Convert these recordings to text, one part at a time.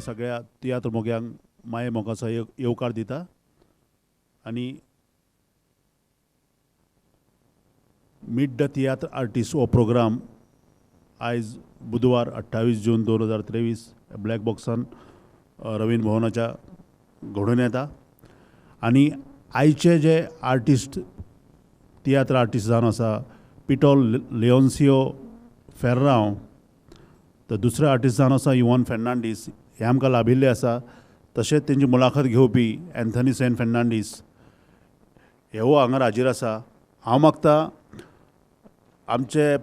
सगळ्या तियात्र मोग्यांक माये मोगाचो येवकार दिता आनी मीट द तियात्र आर्टिस्ट हो प्रोग्राम आयज बुधवार 28 जून 2023 ब्लॅक बॉक्सान रवींद्र भवनाच्या घडोवन येता आनी आयचे जे आर्टिस्ट तियात्र आर्टिस्ट जावन आसा पिटोल लिओन्सियो फेर्राव तर दुसरे आर्टिस्ट जावन आसा इवोन फेर्नांडीस हे आमकां लाभिल्ले आसा तशेंच तेंची मुलाखत घेवपी एंथनी सेंट फेर्नांडीस हेवो हांगा हाजीर आसा हांव मागतां आमचे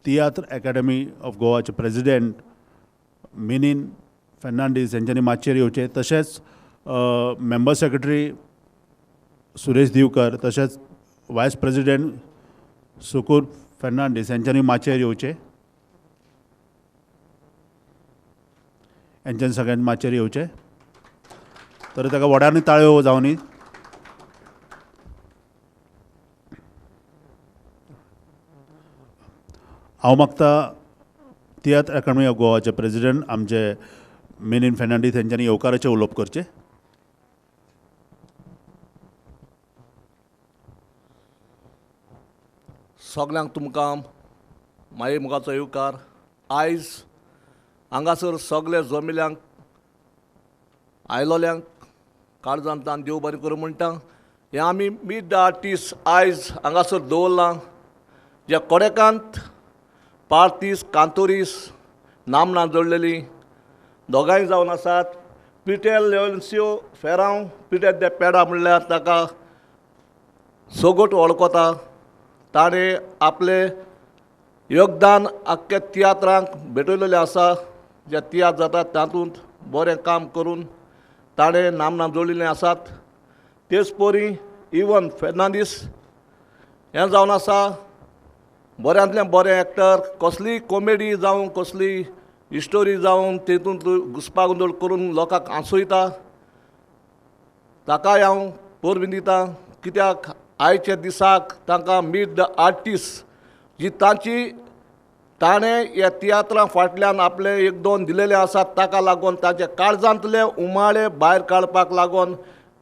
तियात्र अकॅडमी ऑफ गोवाचे प्रेसिडेंट मिनीन फेर्नांडीस यांच्यांनी माचयेर येवचें तशेंच मेंबर सेक्रेटरी सुरेश दिवकर तशेंच वायस प्रेसिडेंट सुकूर फेर्नांडीस यांच्यांनी माचयेर येवचें यांच्यांनी सगळ्यांनी माचयेर येवचें तर ताका व्हड्यांनी ताळयो जावनी हांव मागतां तियात्र अकॅडमी ऑफ गोवाचे प्रेसिडेंट आमचे मिनीन फेर्नांडीस यांच्यांनी येवकाराचे उलोवप करचें. सगळ्यांक तुमकां माये मोगाचो येवकार. आयज हांगासर सगळे जमिल्यांक आयलोल्यांक काळजांतल्यान देव बरें करूं म्हणटा. हें आमी मीट द आर्टिस्ट आयज हांगासर दवरलां जे कोडेकांत पार्टीस कांतोरीस नामनां जोडलेलीं दोगांय जावन आसात. पिटेल लेओन्सियो फेराव पिटेल दे पेडा म्हणल्यार ताका सोगोट वळखता. ताणें आपलें योगदान आख्ख्या तियात्रांक भेटयलेलें आसा. जे तियात्र जातात तातूंत बरें काम करून ताणें नामनां जोडिल्लीं आसात. तेच परी इवन फेर्नांडीस हें जावन आसा बऱ्यांतलें बरें एक्टर. कसलीय कॉमेडी जावं कसली हिस्टोरी जावं तेतूंत घुसपागोंदळ करून लोकांक हांसयता. ताकाय हांव परबीं दितां कित्याक आयच्या दिसाक तांकां मीट द आर्टिस्ट जी ताणें ह्या तियात्रा फाटल्यान आपले एक दोन दिलेले आसात ताका लागून ताचे काळजांतले उमाळे भायर काडपाक लागून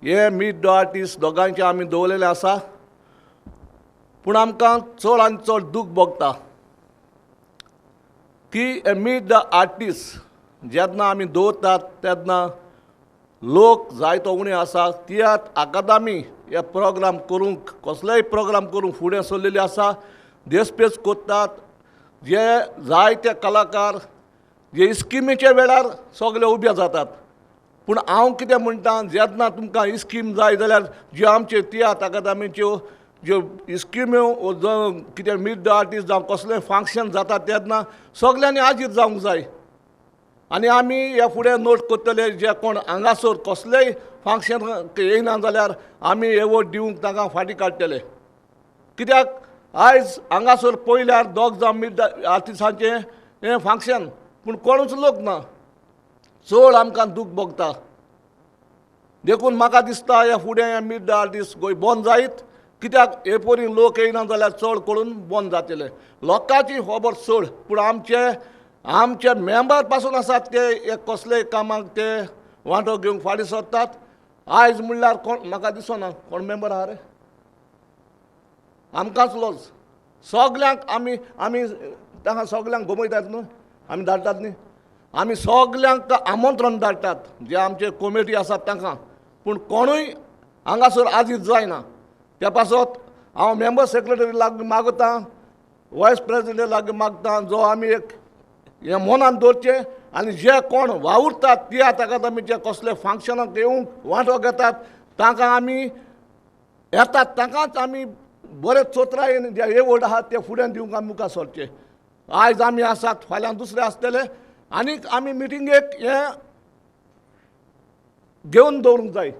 हे मीट द आर्टिस्ट दोगांयचे आमी दवरलेले आसा. पूण आमकां चड आनी चड दूख भोगता की हे मीट द आर्टिस्ट जेन्ना आमी दवरतात तेन्ना लोक जायतो उणे आसा. तियात्र अकादमी हे प्रोग्राम करूंक कसलेय प्रोग्राम करूंक फुडें सरलेली आसा. देस्पेस कोत्तात जे जायते कलाकार जे इस्किमीच्या वेळार सगळे उबे जातात. पूण हांव कितें म्हणटा जेन्ना तुमकां इस्कीम जाय जाल्यार ज्यो आमच्यो तियात्र अकादमीच्यो ज्यो इस्किम्यो कितें मीट द आर्टिस्ट जावं कसलें फंक्शन जाता तेन्ना सगल्यांनी हाजीर जावंक जाय. आनी आमी ह्या फुडें नोट करतले जे कोण हांगासर कसलेंय फंक्शन येयना जाल्यार आमी एवोर्ड दिवंक तांकां फाटीं काडटले. कित्याक आयज हांगासर पयल्यार दोग जावं मीट द आर्टिस्टांचें हें फंक्शन पूण कोणूच लोक ना. चड आमकां दूख भोगता. देखून म्हाका दिसता ह्या फुडें हें मीट द आर्टिस्ट गोंय बंद जायत. कित्याक हे परी लोक येयना जाल्यार चड करून बंद जातले. लोकांची खबर चड पूण आमचे मेंबर पासून आसात ते एक कसलेय कामाक ते वांटो घेवंक फाटीं सरतात. आयज म्हणल्यार कोण म्हाका दिसना कोण मेंबर आहा रे. आमकांच लॉस सगल्यांक आमी तांकां सगल्यांक घुमयतात न्हू आमी धाडटात न्ही. आमी सगल्यांक आमंत्रण धाडटात जे आमचे कमिटी आसात तांकां. पूण कोणूय हांगासर हाजीर जायना. त्या पासत हांव मेंबर सेक्रेटरी लागीं मागतां वायस प्रेसिडेंट लागीं मागतां जो आमी एक हें मनान दवरचें आनी जे कोण वावुरतात तियात्र अकादमीचे कसले फंक्शनाक येवंक वांटो घेतात तांकां आमी येतात तांकांच आमी बरे चोत्रायेन जे एवोर्ड आहात ते फुडें दिवंक आमी मुखार सरचे. आयज आमी आसात फाल्यां दुसरे आसतले आनीक आमी मिटिंगेक हें घेवन दवरूंक जाय.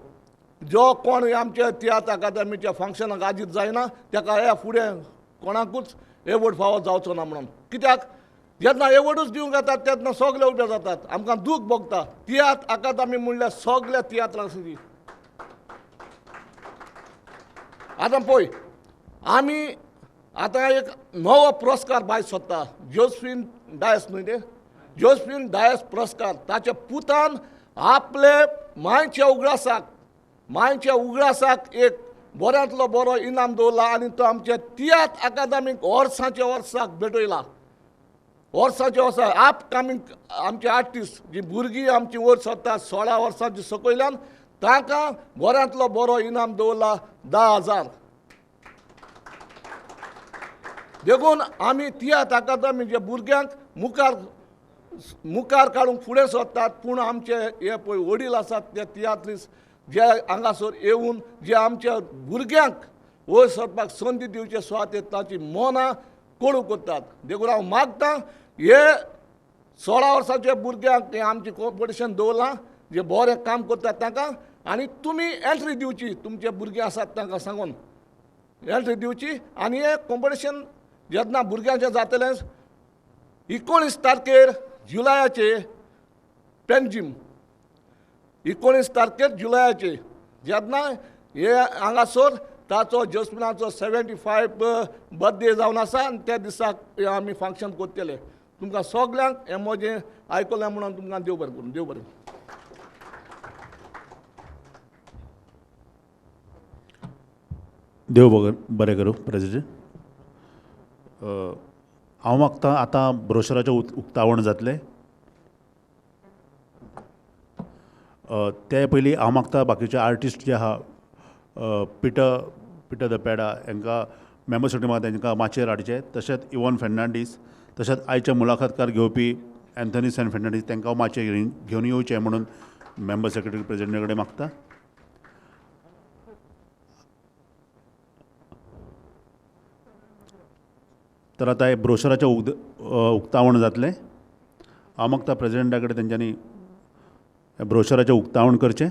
जो कोण आमच्या तियात्र अकादमीच्या फंक्शनाक हाजीर जायना ताका ह्या फुडें कोणाकूच एवोर्ड फावो जावचो ना म्हणून. कित्याक जेन्ना एवोर्डूच दिवंक येतात तेन्ना सगळे उबे जातात. आमकां दूख भोगता. तियात्र अकादमी म्हणल्यार सगळ्या तियात्रांची. आतां पळय आमी आतां एक नवो पुरस्कार भायर सरता जोसेफीन डायस न्हय ते जोस्फीन डायस पुरस्कार ताच्या पुतान आपले मायच्या उगडासाक एक बऱ्यांतलो बरो इनाम दवरला आनी तो आमच्या तियात्र अकादमीक वर्साक भेटयला. वर्साच्या वर्सा अपकमींग आमचे आर्टिस्ट जी भुरगीं आमची वयर सरता 16 वर्सांची सकयल्यान तांकां बऱ्यांतलो बरो इनाम दवरला 10,000. देखून आमी तियात्र अकादमी जे भुरग्यांक मुखार काडूंक फुडें सरतात. पूण आमचे हे पळय वडील आसात ते तियात्रिस्ट जे हांगासर येवन जे आमच्या भुरग्यांक वयर सरपाक संदी दिवचे सुवातेर तांची मनां कोडू करतात. देखून हांव मागतां हे 16 वर्साच्या भुरग्यांक हे आमचें कॉम्पिटिशन दवरलां जे बरें काम करतात तांकां आनी तुमी एंट्री दिवची. तुमचे भुरगे आसात तांकां सांगून एंट्री दिवची. आनी हे कॉम्पिटिशन जेन्ना भुरग्यांचें जातलें 19 तारखेर जुलयाचे पेन्जीम 19 तारखेर जुलयाचे जेन्ना हे हांगासर ताचो जस्मिनाचो 75 बर्थडे जावन आसा आनी त्या दिसाक आमी फंक्शन करतले. तुमकां सगल्यांक हें म्हजें आयकलें म्हणून तुमकां देव बरें करूं. देव बरें. देव बरें करूं. प्रेसिडेंट हांव मागतां आतां ब्रोशराचें उक्तावण जातलें. ते पयलीं हांव मागतां बाकीचे आर्टिस्ट जे आहा पिटर द पेडा हांकां मेंबर सेक्रेटरी मागता तांकां माचयेर हाडचे. तशेंच इवोन फेर्नांडीस तशेंच आयचे मुलाखतकार घेवपी एंथनी सॅन फेर्नांडीस तांकां माचयेर घेवन येवचें म्हणून मेंबर सेक्रेटरी प्रेसिडेंटा कडेन मागता. तर आतां हे ब्रोशराचें उक्तावण जातलें. हांव मागतां प्रेसिडेंटा कडेन तेंच्यांनी ब्रोशराचें उक्तावण करचें.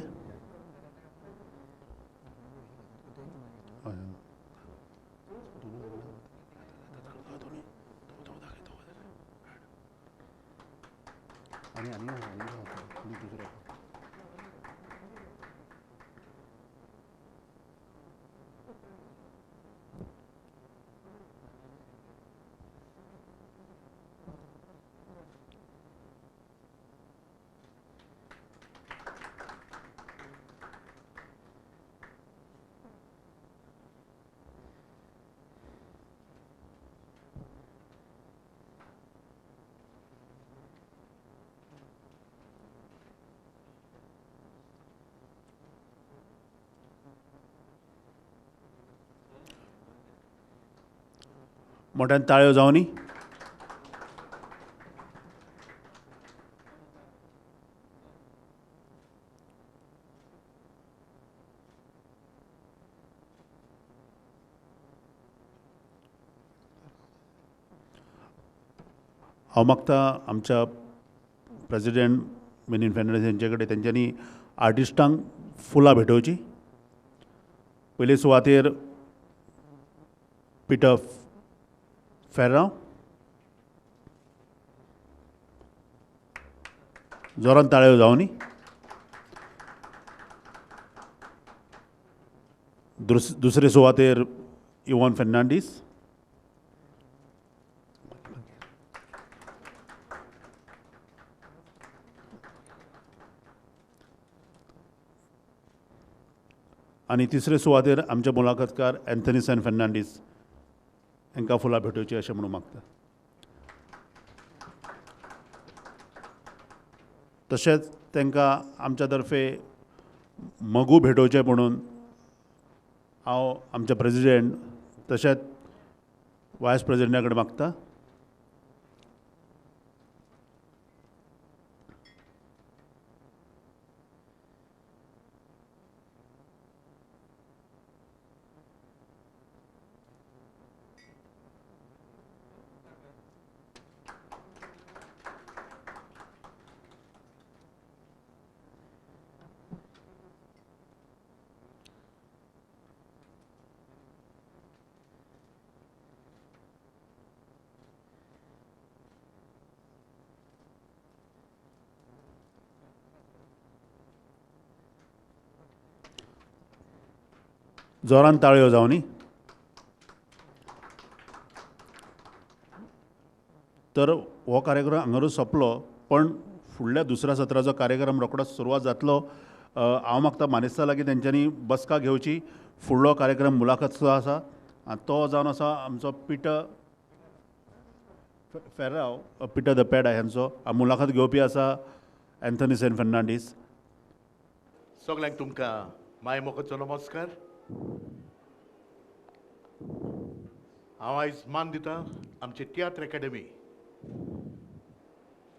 मोठ्यान ताळयो जावनी. हांव मागतां आमच्या प्रेसिडेंट इवोने फेर्नांडीस हांचे कडेन तेंच्यांनी आर्टिस्टांक फुलां भेटोवची. पयले सुवातेर पिटर फेर्राव. जोरान ताळयो जावनी. दुसरे सुवातेर इवोने फेर्नांडीस. आनी तिसरे सुवातेर आमचे मुलाखतकार एंथनी सॅन फेर्नांडीस हांकां फुलां भेटोवची अशें म्हणून मागता. तशेंच तांकां आमच्या तर्फे मगू भेटोवचें म्हणून हांव आमचे प्रेसिडेंट तशेंच वायस प्रेसिडेंटा कडेन मागता. जोरान ताळयो जावनी. तर हो कार्यक्रम हांगारूच सोंपलो. पण फुडल्या दुसऱ्या सत्राचो कार्यक्रम रोखडोच सुरवात जातलो. हांव मागता मानेस्ता लागीं तेंच्यांनी बसका घेवची. फुडलो कार्यक्रम मुलाखतचो आसा आनी तो जावन आसा आमचो पिटर फेर्राव पिटर द पेडा ह्यांचो. मुलाखत घेवपी आसा एन्थनी फेर्नांडीस. सगळ्यांक तुमकां माय मोगाचो नमस्कार. हांव आयज मान दितां आमचे तियात्र अकॅडमी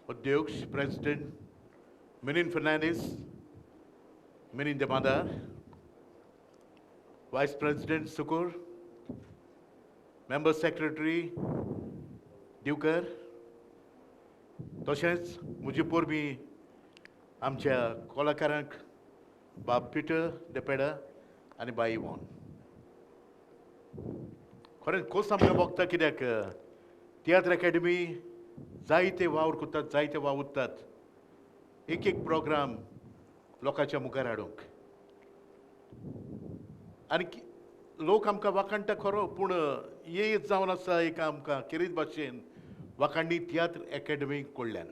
अध्यक्ष प्रेसिडेंट इवोने फर्नांडीस, मिनीन द मदर, vice president Sukur, member secretary Divkar, तशेंच म्हजे पोरबीं आमच्या कलाकारांक बाब पिटर द पेडा आनी बाय इवोन. खरेंच खोस आमकां भोगता, कित्याक तियात्र अकॅडमी जायते वावर करतात, जायते वावुरतात एक एक प्रोग्राम लोकांच्या मुखार हाडूंक. आनी लोक आमकां वाखाणटा खरो, पूण येत जावन आसा एक आमकां खेरीत भाशेन वाखाणणी तियात्र अकॅडमी कडल्यान.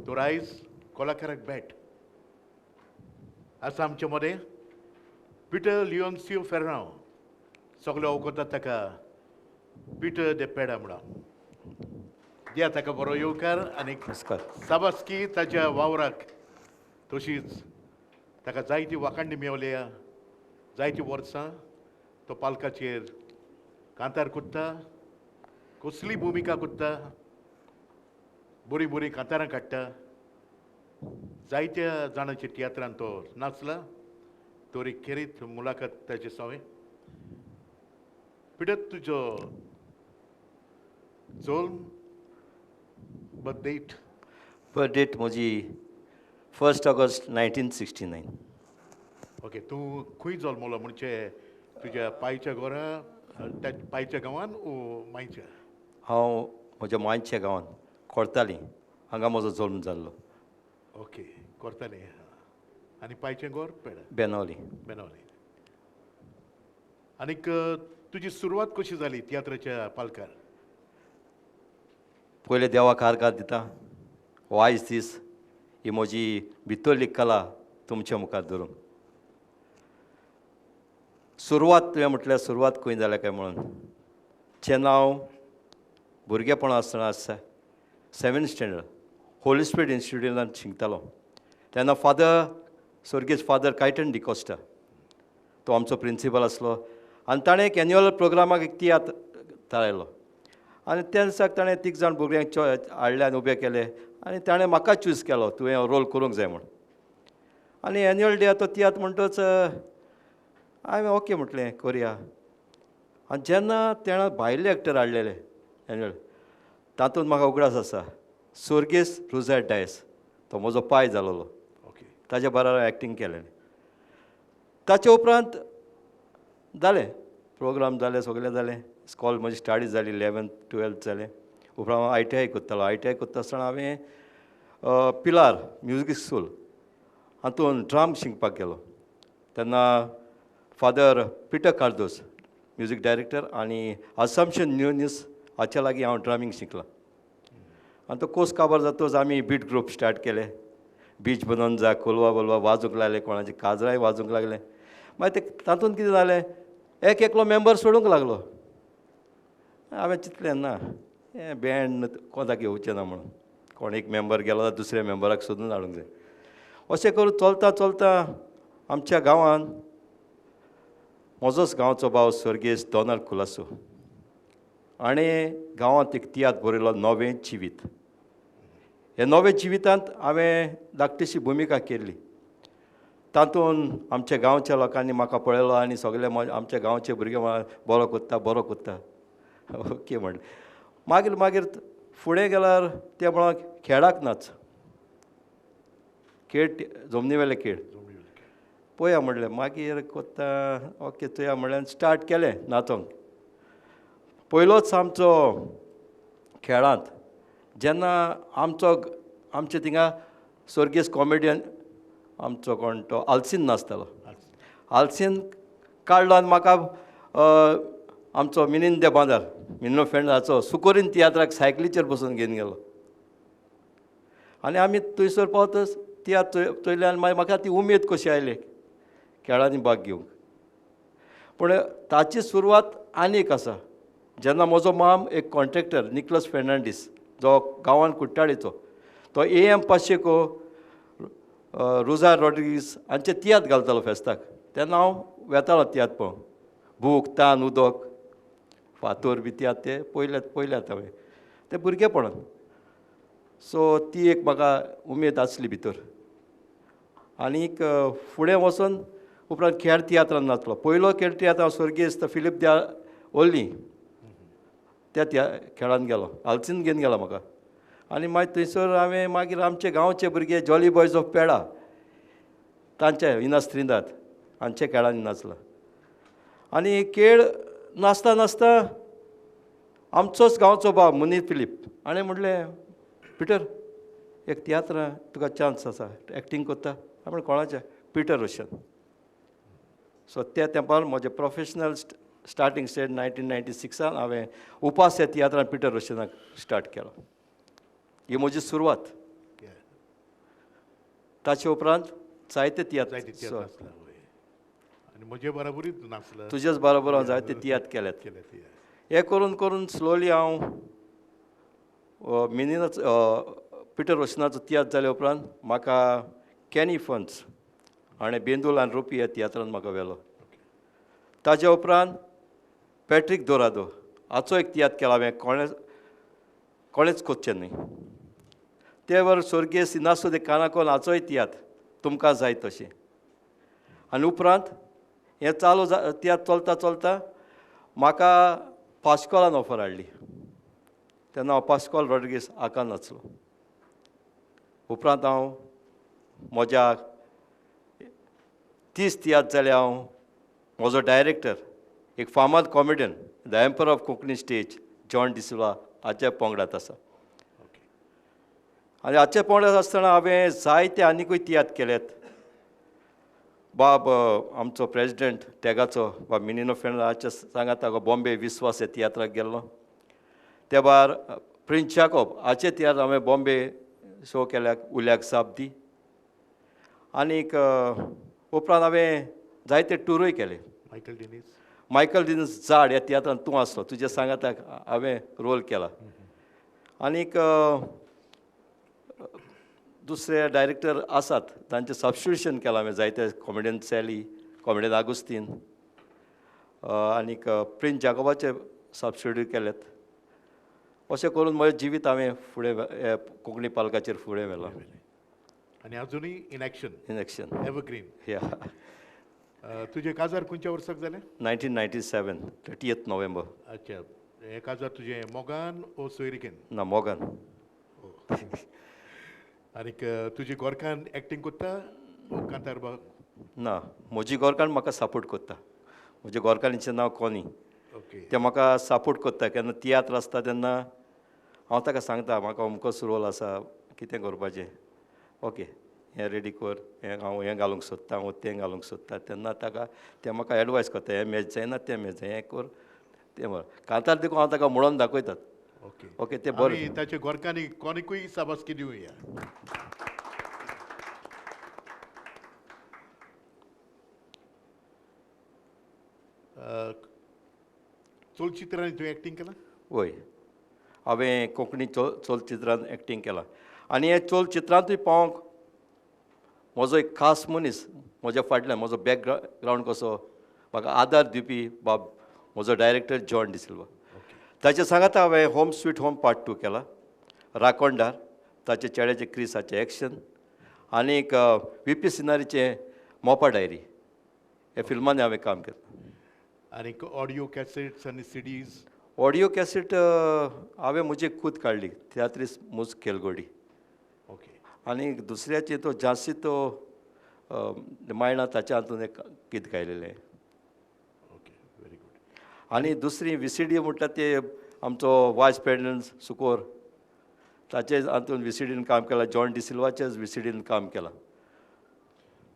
तर आयज कलाकाराक भेट आसा आमचे मदें पिटर लिओन्सियो फेर्राव. सगळे वळखतात ताका पिटर द पेडा म्हणून. दिया ताका बरो येवकार आनी साबासकी ताच्या वावराक. तशीच ताका जायती वाखाणणी मेवल्या, जायतीं वर्सां तो पालकाचेर कांतार कोत्ता, कसली भुमिका कोत्ता, बरीं बरीं कांतारां काडटा. जायत्या जाणांच्या तियात्रांत तो नाचला. तर एक खेरीत मुलाखत ताचे सवय. पिडत तुजो जल्म बर्थ डेट म्हजी 1 ऑगस्ट 1969. ओके. तूं खंय जल्मलो म्हणजे तुज्या पायच्या घरा, त्या पायच्या गांवान ओ मायच्या? हांव म्हज्या मांयच्या गांवांत कोर्ताली, हांगा म्हजो जल्म जाल्लो. ओके, कोर्ताली. आनी पायचें गोर पेडा, बेनावली. बेनावली. आनीक तुजी सुरवात कशी जाली तियात्राच्या पालकार? पयले देवाक आर्गां दिता. हो आयज दीस ही म्हजी भितरली कला तुमच्या मुखार धरूंक. सुरवात तुवें म्हटल्यार सुरवात खंय जाल्या काय म्हणून. जेन्ना हांव भुरगेपणा आसतना 7th स्टँडर्ड होली स्पिरीट इन्स्टिट्यूटांत शिकतालो, तेन्ना सर्गेस्त फादर कायटन डिकोस्टा तो आमचो प्रिंसिपल आसलो. आनी ताणें एक एन्युअल प्रोग्रामाक एक तियात्र थारायलो. आनी त्या दिसाक ताणें 3 जाण भुरग्यांक हाडले आनी उबे केले. आनी ताणें म्हाका चूज केलो, तुवें रोल करूंक जाय म्हूण. आनी एन्युअल डे तो तियात्र म्हणटच हांवें ओके म्हटलें, करुया. आनी जेन्ना ताणें भायले एक्टर हाडलेले एन्युअल, तातूंत म्हाका उगडास आसा सर्गेस्त रुझार्ड डायस, तो म्हजो पाय जालोलो. ओके. ताच्या बरोबर एक्टींग केलें. ताचे उपरांत जालें प्रोग्राम जाले, सगळें जालें. स्कॉल म्हजी स्टडी जाली, 11th 12th जालें. उपरांत हांव ITI करतालो. ITI करता आसतना हांवें पिलार म्युजीक स्कूल हातूंत ड्राम शिकपाक गेलो. तेन्ना फादर पिटर कार्दोस म्युजीक डायरेक्टर आनी असम्पशन न्यूनीस हाच्या लागीं हांव ड्रामींग शिकलां. आनी तो कोर्स काबार जातच आमी बीट ग्रूप स्टार्ट केले. बीच बनोवन जा, कोलवा बोलवा वाजोवंक लागले, कोणाची काजराय वाजोवंक लागले. मागीर ते तातूंत कितें जालें, एकलो मेंबर सोडूंक लागलो. हांवें चिंतलें ना, हें बँड कोणाक येवचें ना म्हणून. कोण एक मेंबर गेलो जाल्यार दुसऱ्या मेंबराक सोदून हाडूंक जाय. अशें करून चलता चलता आमच्या गांवांत म्हजोच गांवचो भाव सर्गेस्त दोनाल्ड कुलासो हाणें गांवांत एक तियात्र बरयलो, नवें जिवीत. हे नवे जिवितांत हांवें धाकटीशी भुमिका केल्ली. तातूंत आमच्या गांवच्या लोकांनी म्हाका पळयलो आनी सगळे आमच्या गांवचे भुरगे बरो कोत्ता, बरो कोत्ता. ओके म्हणलें. मागीर मागीर फुडें गेल्यार ते म्हणून खेळाक नाच, खेळ जमनी वेले खेळ पळोवया म्हणलें. मागीर कोत्ता, ओके चोया म्हणलें, स्टार्ट केलें नाचोंक. पयलोच आमचो खेळांत जेन्ना आमचे थिंगा सर्गेस्त कॉमेडियन आमचो कोण तो आल्सीन नाचतालो. आल्सीन काडलो आनी म्हाका आमचो मिनीन बांदार इवोने फेर्नांदेसाचो सुकोरीन तियात्राक सायकलीचेर बसून घेवन गेलो. आनी आमी थंयसर पावतच तियात्र चोयलें आनी मागीर म्हाका ती उमेद कशी आयली खेळांनी भाग घेवंक. पूण ताची सुरवात आनी एक आसा. जेन्ना म्हजो माम एक कॉन्ट्रॅक्टर निकलस फेर्नांडीस जो गांवांत कुट्टाळेचो, तो AM पाशेको रुजार रॉड्रिगीस हांचे तियात्र घालतालो फेस्ताक. तेन्ना हांव वेतालो तियात्र पळोवंक. भूक तान उदक फातर बी तियात्र ते पयल्यात हांवें ते भुरगेपणांत. सो ती एक म्हाका उमेद आसली भितर. आनीक फुडें वचून उपरांत खेळ तियात्रांत नाचलो. पयलो खेळ तियात्र हांव सर्गेस्त फिलीप दे ओल्ली त्या खेळांत गेलो. आल्सीन घेवन गेलो म्हाका. आनी मागीर थंयसर हांवें मागीर आमचे गांवचे भुरगे जॉली बॉयज ऑफ पेडा तांचे इनास त्रिनाथ हांचे खेळांनी नाचला. आनी खेळ नाचता नाचता आमचोच गांवचो बाब मुनीर फिलीप हाणें म्हणलें, पिटर एक तियात्र तुका चान्स आसा, एक्टींग कोत्ता. हांवें म्हणलें कोणाचें? पिटर रोशन. सो त्या तेंपार म्हजें प्रोफेशनल स्टार्टींग स्टेज 1996 हांवें उपास ह्या तियात्रान पिटर रोशनाक स्टार्ट केलो. ही म्हजी सुरवात. ताचे उपरांत जायते तियात्र आनी म्हजे बरोबरीच नाचला. तुजेच बरोबर हांव जायते तियात्र केल्यात. हे करून करून स्लोली हांव मिनीनच पिटर रोशनाचो तियात्र जाल्या उपरांत म्हाका कॅनी फन्स हाणें बेंदूल आनी रुपी ह्या तियात्रांत म्हाका व्हेलो. ताच्या उपरांत पॅट्रीक दोरादो हाचो एक तियात्र केला हांवें कोणेच कोचचें न्हय. ते वर स्वर्गीय इनासो दे कानाकोन हाचोय तियात्र तुमकां जाय तशें. आनी उपरांत हें चालू तियात्र चलता चलता म्हाका पास्कॉलान ऑफर हाडली. तेन्ना हांव पास्कॉल रॉड्रिगीस हाका नाचलो. उपरांत हांव म्हज्या 30 तियात्र जाले. हांव म्हजो डायरेक्टर एक फामाद comedian the emperor of Konkani stage John D'Silva हाच्या पंगडांत आसा. आनी हाचे पंगडांत आसतना हांवें जायते आनिकूय तियात्र केल्यात. बाब आमचो प्रेजिडेंट तेगाचो बाब मिनिनो फेर्नांडीस हाच्या सांगात हांव बॉम्बे विस्वास ह्या तियात्राक गेल्लो. त्या भायर प्रिन्स जाकोब हाचे तियात्र हांवें बॉम्बे शो केल्याक उल्याक साप दी. आनीक उपरांत हांवें जायते टुरूय केले. मायकल डिनीस झाड ह्या तियात्रांत तूं आसलो, तुज्या सांगाताक हांवें रोल केला. आनीक दुसरे डायरेक्टर आसात तांचें सबस्टिट्यूशन केलां हांवें जायते. कॉमेडियन सॅली, कॉमेडियन आगुस्तीन आनीक प्रिन्स जाकोबाचे सबस्टिट्यूट केलेत. अशें करून म्हजें जिवीत हांवें फुडें कोंकणी पालकाचेर फुडें व्हेलां. आनी अजुनूय इन एक्शन एवरग्रीन. या तुजें काजार खंयच्या वर्साक जालें? 1997 30th नोव्हेंबर. अच्छा. हें काजार तुजें मोगान ओ सोयरिकेन? ना मोगान. आनीक तुजी गोरकान एक्टींग कोत्ता कांतार बाग? ना, म्हजी गोरकान म्हाका सपोर्ट कोत्ता. म्हज्या गोरकानीचें नांव कॉनी. ओके. ते म्हाका सपोर्ट कोत्ता. केन्ना तियात्र आसता तेन्ना हांव ताका सांगता म्हाका अमकोच रोल आसा, कितें करपाचें. ओके हें रेडी कर, हांव हें घालूंक सोदतां, हांव तें घालूंक सोदतां. तेन्ना ताका ते म्हाका एडवायस करता, हें मॅच जायना तें मॅच जाय, हें कर तें म्हण. कांतार देखून हांव ताका म्हणून दाखयतात. ओके ओके तें बरें. ताच्या गोरकांनी कोणीकूय शाबासकी दिवया. चलचित्रांनी तुवें एक्टींग केलां? वय, हांवें कोंकणी चलचित्रांत एक्टींग केलां. आनी हे चलचित्रांतूय पावोंक म्हजो एक खास मनीस म्हज्या फाटल्यान, म्हजो बॅकग्रावंड कसो म्हाका आदार दिवपी बाब म्हजो डायरेक्टर जॉन डिसिल्वा. ताचे सांगात हांवें होम स्वीट होम पार्ट 2 केला. राकोंडार ताचे चेड्याचे क्रिसाचें एक्शन. आनीक VP सिनारीचें मोपा डायरी ह्या फिल्मांनी हांवें काम केलें. आनीक ऑडियो कॅसेट्स आनी CDs? ऑडियो कॅसेट हांवें म्हजी खूद काडली, तियात्रीस मुज केलगोडी. ओके. आनी दुसऱ्याचे तो जास्ती तो मायणा ताच्या हातून एक गीत गायलेलें. Okay, very good. आनी दुसरी VCD म्हणटा ते आमचो वायस प्रेसिडेंट सुकोर ताचे हातून VCDन काम केलां. जॉन डिसिल्वाचेच VCDन काम केलां.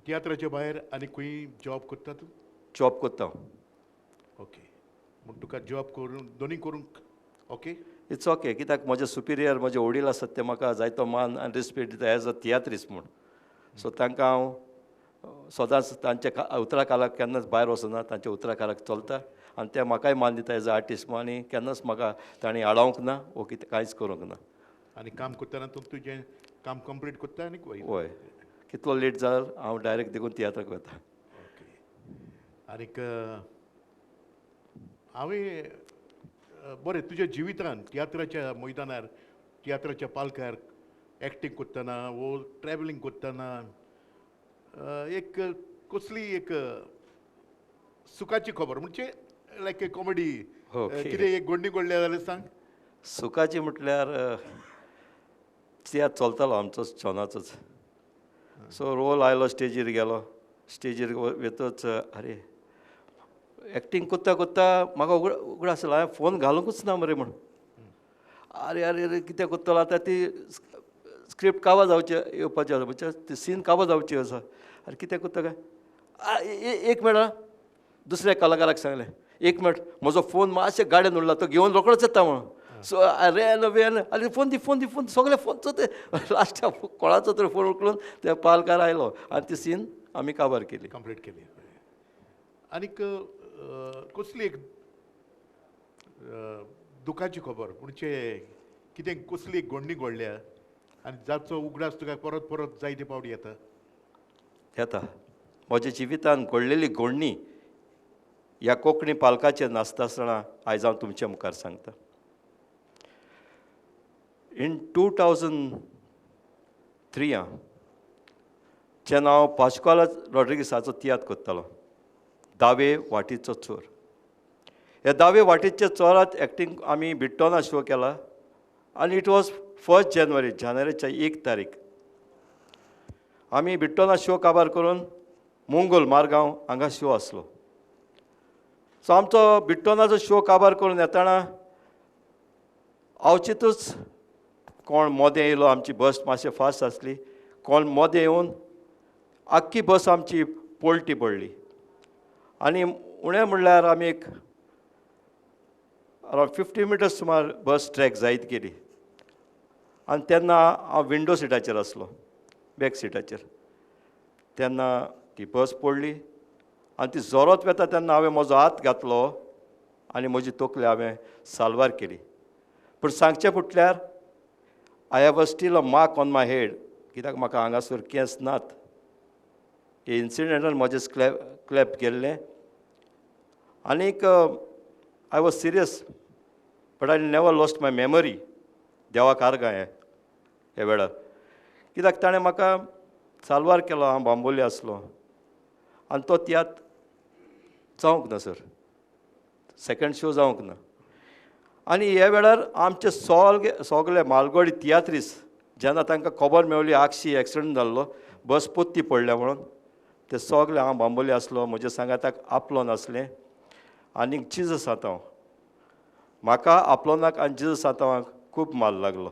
तियात्राचे भायर आनी खंय जॉब करता तूं? जॉब कोत्ता हांव. ओके. म्हण तुका जॉब करून दोनी करूंक ओके? इट्स ओके, कित्याक म्हजे सुपिरियर म्हजे वडील आसात ते म्हाका जायतो मान आनी रिस्पेक्ट दिता एज अ तियात्रिस्ट म्हूण. सो तांकां हांव सदांच तांचे उतरां कालाक केन्नाच भायर वचना, तांचे उतरां कालाक चलता आनी ते म्हाकाय मान दिता एज अ आर्टिस्ट म्हूण. आनी केन्नाच म्हाका तांणी आडावंक ना वो कितें कांयच करूंक ना. आनी काम करतना तूं तुजें काम कंप्लीट करता आनी वय कितलो लेट जाल्यार हांव डायरेक्ट देखून तियात्राक वता. ओके. आनीक हांवें बरें तुज्या जिवितान तियात्राच्या मैदानार तियात्राच्या पालकार एक्टींग करतना वो ट्रॅव्हलिंग करतना एक कसली एक सुखाची खबर म्हणजे लायक ए कॉमेडी कितें एक गोडणी घडल्या जाल्यार सांग. सुखाची म्हटल्यार तियात्र चलतालो आमचो शोनाचोच. सो रोल आयलो, स्टेजीर गेलो, स्टेजीर वेतच अरे एक्टींग कोत्ता कोत्ता म्हाका उगड आसलो, हांवें फोन घालूंकूच ना मरे म्हूण. आरे आरे आरे कितें कोत्तलो आतां, ती स्क्रिप्ट काबार जावची येवपाची आसा, म्हणजे ती सीन काबार जावची आसा. अरे कितें कोत्ता काय, एक मिनट दुसऱ्या कलाकाराक सांगलें, एक मिनट म्हजो फोन मातशें गाड्यान उरला, तो घेवन रोखडोच येता म्हणून. सो रेन वेन आरे फोन दी फोन दी फोन, सगळे फोनचो ते लास्टाक कोणाचो तरी फोन उखलून त्या पालकार आयलो आनी ती सीन आमी काबार केली, कंप्लीट केली. आनीक कसली एक दुखाची खबर म्हणजे कितें कसली एक घडणी घडल्या आनी जाचो उगडास तुका परत परत जायते फावटी येता. येता म्हज्या जिवितान घडलेली घडणी ह्या कोंकणी पालकाचेर नासता आसतना आयज हांव तुमच्या मुखार सांगता. इन 2003 जेन्ना हांव पाश्कोला रॉड्रिगीसाचो तियात्र करतालो, दावे वाटेचो चोर. ह्या दावे वाटेच्या चोरात एक्टींग आमी बिट्टोना शो केला आनी इट वॉज 1 जानेवारी, जानेवारीच्या 1 तारीख. आमी बिट्टोना शो काबार करून मुंगोल मारगांव हांगा शो आसलो. सो आमचो बिट्टोनाचो शो काबार करून येताना अवचितूच कोण मोदें येयलो, आमची बस मातशें फास्ट आसली, कोण मोदें येवन आख्खी बस आमची पलटी पडली. आनी उणें म्हणल्यार आमी एक अरावंड 50 मिनट्स सुमार बस ट्रॅक जायत गेली. आनी तेन्ना हांव विंडो सिटाचेर आसलो, बॅक सिटाचेर. तेन्ना ती बस पडली आनी ती जोरात वेता तेन्ना हांवें म्हजो हात घातलो आनी म्हजी तकली हांवें साल्वार केली. पूण सांगचें म्हटल्यार I have still a mark on my head, कित्याक म्हाका हांगासर केंस नात. हे इन्सिडंटान म्हजें क्लॅप गेल्लें. आनीक I was serious but I never lost my memory. देवाक आर्गां हे वेळार, कित्याक ताणें म्हाका साल्वार केलो, हांव बांबोली आसलो आनी तो तियात्र जावंक ना सर, सेकंड शो जावंक ना. आनी ह्या वेळार आमचे सगळे मालगोडी तियात्रिस्ट जेन्ना तांकां खबर मेवली आगशी एक्सिडंट जाल्लो, बस पोत्ती पडल्या म्हणून, ते सगळे हांव बांबोली आसलो, म्हज्या सांगाताक आपलो नासलें आनीक जिजस आतां म्हाका आपलोनाक आनी जिजस आतां खूब माल लागलो.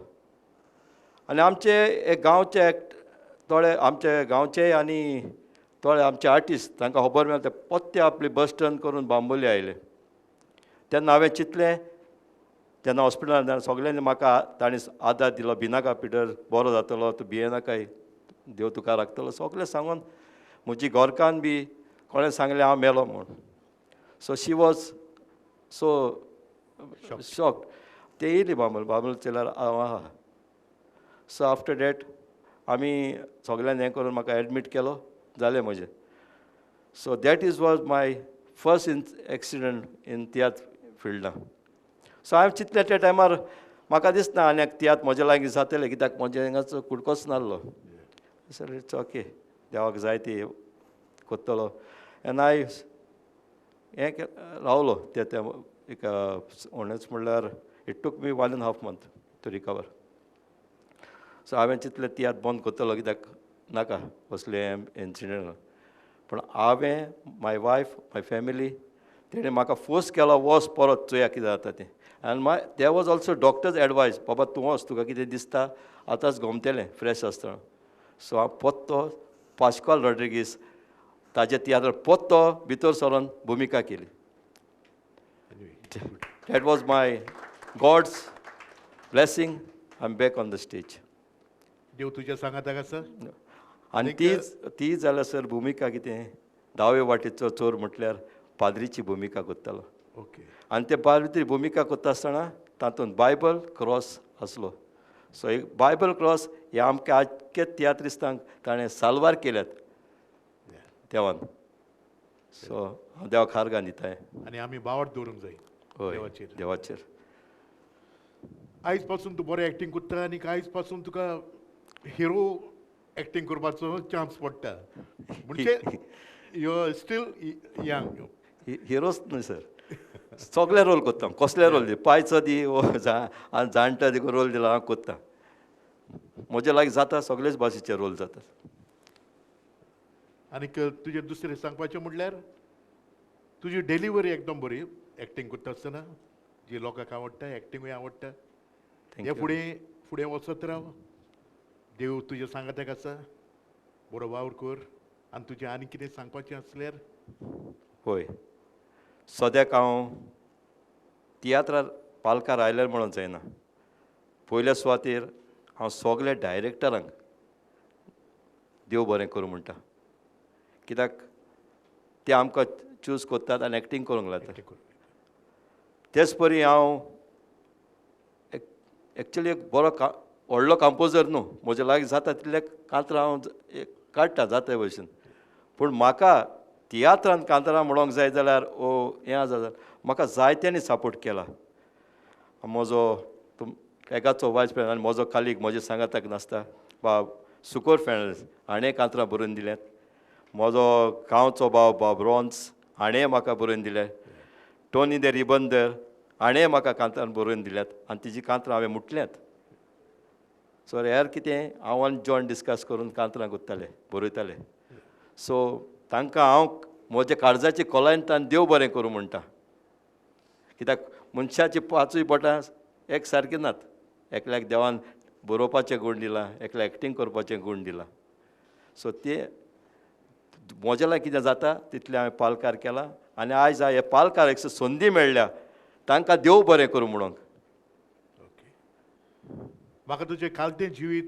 आनी आमचे एक गांवचे थोडे आमचे गांवचे आनी थोडे आमचे आर्टिस्ट तांकां खबर मेळ्ळें ते पोत्ते आपली बस टर्न करून बांबोली आयले. तेन्ना हांवें चिंतलें, जेन्ना हॉस्पिटलांत सगळ्यांनी म्हाका तांणी आदार दिलो, भिनाका पिटर, बरो जातलो, तूं भियेनाकाय, देव तुका राखतलो, सगळें सांगून म्हजी घोरकान बी कोणें सांगलें हांव मेलो म्हूण. So she was so shocked. ते येयली बांबोली चयल्यार हांव आहा. सो आफ्टर डॅट आमी सगळ्यांनी हें करून म्हाका एडमीट केलो, जालें म्हजें. So that was my first accident in tiatr फिल्डान. सो हांवें चिंतलें त्या टायमार म्हाका दिसना आनी तियात्र म्हज्या लागीं जातलें, कित्याक म्हज्या हिंगाचो कुडकोच नासलो. सर इट्स ओके, देवाक जाय ती कोत्तलो. एन हांव हें रावलो ते एक उणेंच म्हणल्यार it took me 1.5 months to recover. So हांवें चिंतलें तियात्र बंद कोत्तलो, कित्याक नाका कसले इन्सिडंट. पूण हांवें, माय वायफ, माय फॅमिली, तेणें म्हाका फोर्स केलो वच परत चोया कितें जाता तें. आनी there was also doctors advice, बाबा तूं वच, तुका कितें दिसता आतांच गमतलें फ्रेश आसतना. सो हांव पोत्तो पाश्कोल रॉड्रिगीस ताजे तियात्र पोत्तो भितर सरोन भुमिका केली. That was my God's blessing, I'm back on the stage. देव तुज्या सांगात आसा आनी ती जाल्यार सर भुमिका कितें दावे वाटेचो चोर म्हटल्यार पाद्रीची भुमिका करतालो. ओके आनी ते पाद्री भुमिका करता आसतना तातूंत बायबल क्रॉस आसलो. सो एक बायबल क्रॉस हे आमच्या आख्या तियात्रिस्तांक ताणें साल्वार केल्यात देवान. सो हांव देवाक खारगां दिताय. आनी आमी बावट दवरूंक जाय हय देवाचेर. देवाचेर. आयज पासून तूं बरें एक्टींग करता आनी आयज पासून तुका हिरो एक्टींग करपाचो चान्स पडटा. म्हणजे यू आर स्टील यंग. हिरोच न्हय सर, सगळे रोल करता. कसले रोल दी, पायचो दी वो जाणटा दी रोल दिला हांव करता. म्हजे लागीं जाता सगळेच भाशेचे रोल जातात. आनीक तुजें दुसरें सांगपाचें म्हणल्यार तुजी डेलिव्हरी एकदम बरी एक्टींग करता आसतना जी लोकांक आवडटा, एक्टींगूय आवडटा. हे फुडें फुडें वचत राव. देव तुज्या सांगात्याक आसा. बरो वावर कर. आनी तुजें आनी कितें सांगपाचें आसल्यार होय, सद्याक हांव तियात्रार पालकार आयल्यार म्हणून जायना. पयल्या सुवातेर हांव सगल्या डायरेक्टरांक देव बरें करूं म्हणटा. कित्याक ते आमकां चूज करतात आनी एक्टींग करूंक लायतात. तेच परी हांव एक्चुली एक बरो व्हडलो कंपोजर न्हू. म्हजे लागीं जाता तितले कांतरां हांव काडटा जाता भशेन. पूण म्हाका तियात्रांत कांतरां म्हणूंक जाय जाल्यार हें आसा जाल्यार म्हाका जायत्यांनी सपोर्ट केला. म्हजो एकाचो वायस प्रेसिडेंट आनी म्हजो कालीग म्हजे सांगाताक नासता बाब सुकोर फेर्नांडीस हाणें कांतरां बरोवन दिल्यात. म्हजो गांवचो बाब रॉन्स हाणें म्हाका बरोवन दिल्यात. टोनी दे रिबंदर हाणें म्हाका कांतरां बरोवन दिल्यात आनी तिजी कांतरां हांवें मुटल्यात. सो हेर कितें हांव आनी जॉन डिस्कस करून कांतरां करताले, बरयताले. सो तांकां हांव म्हज्या काळजाची खोलायेंतल्यान देव बरें करूं म्हणटा. कित्याक मनशाची पांचूय बोटां एक सारकी नात. एकल्याक देवान बरोवपाचें गूण दिलां, एकल्याक एक्टींग करपाचें गूण दिलां. सो ते म्हज्या लागीं कितें जाता तितलें हांवें पालकार केलां. आनी आयज हे पालकार एक संदी मेळ्ळ्या तांकां देव बरें करूं म्हणून. म्हाका तुजें कालतें जिवीत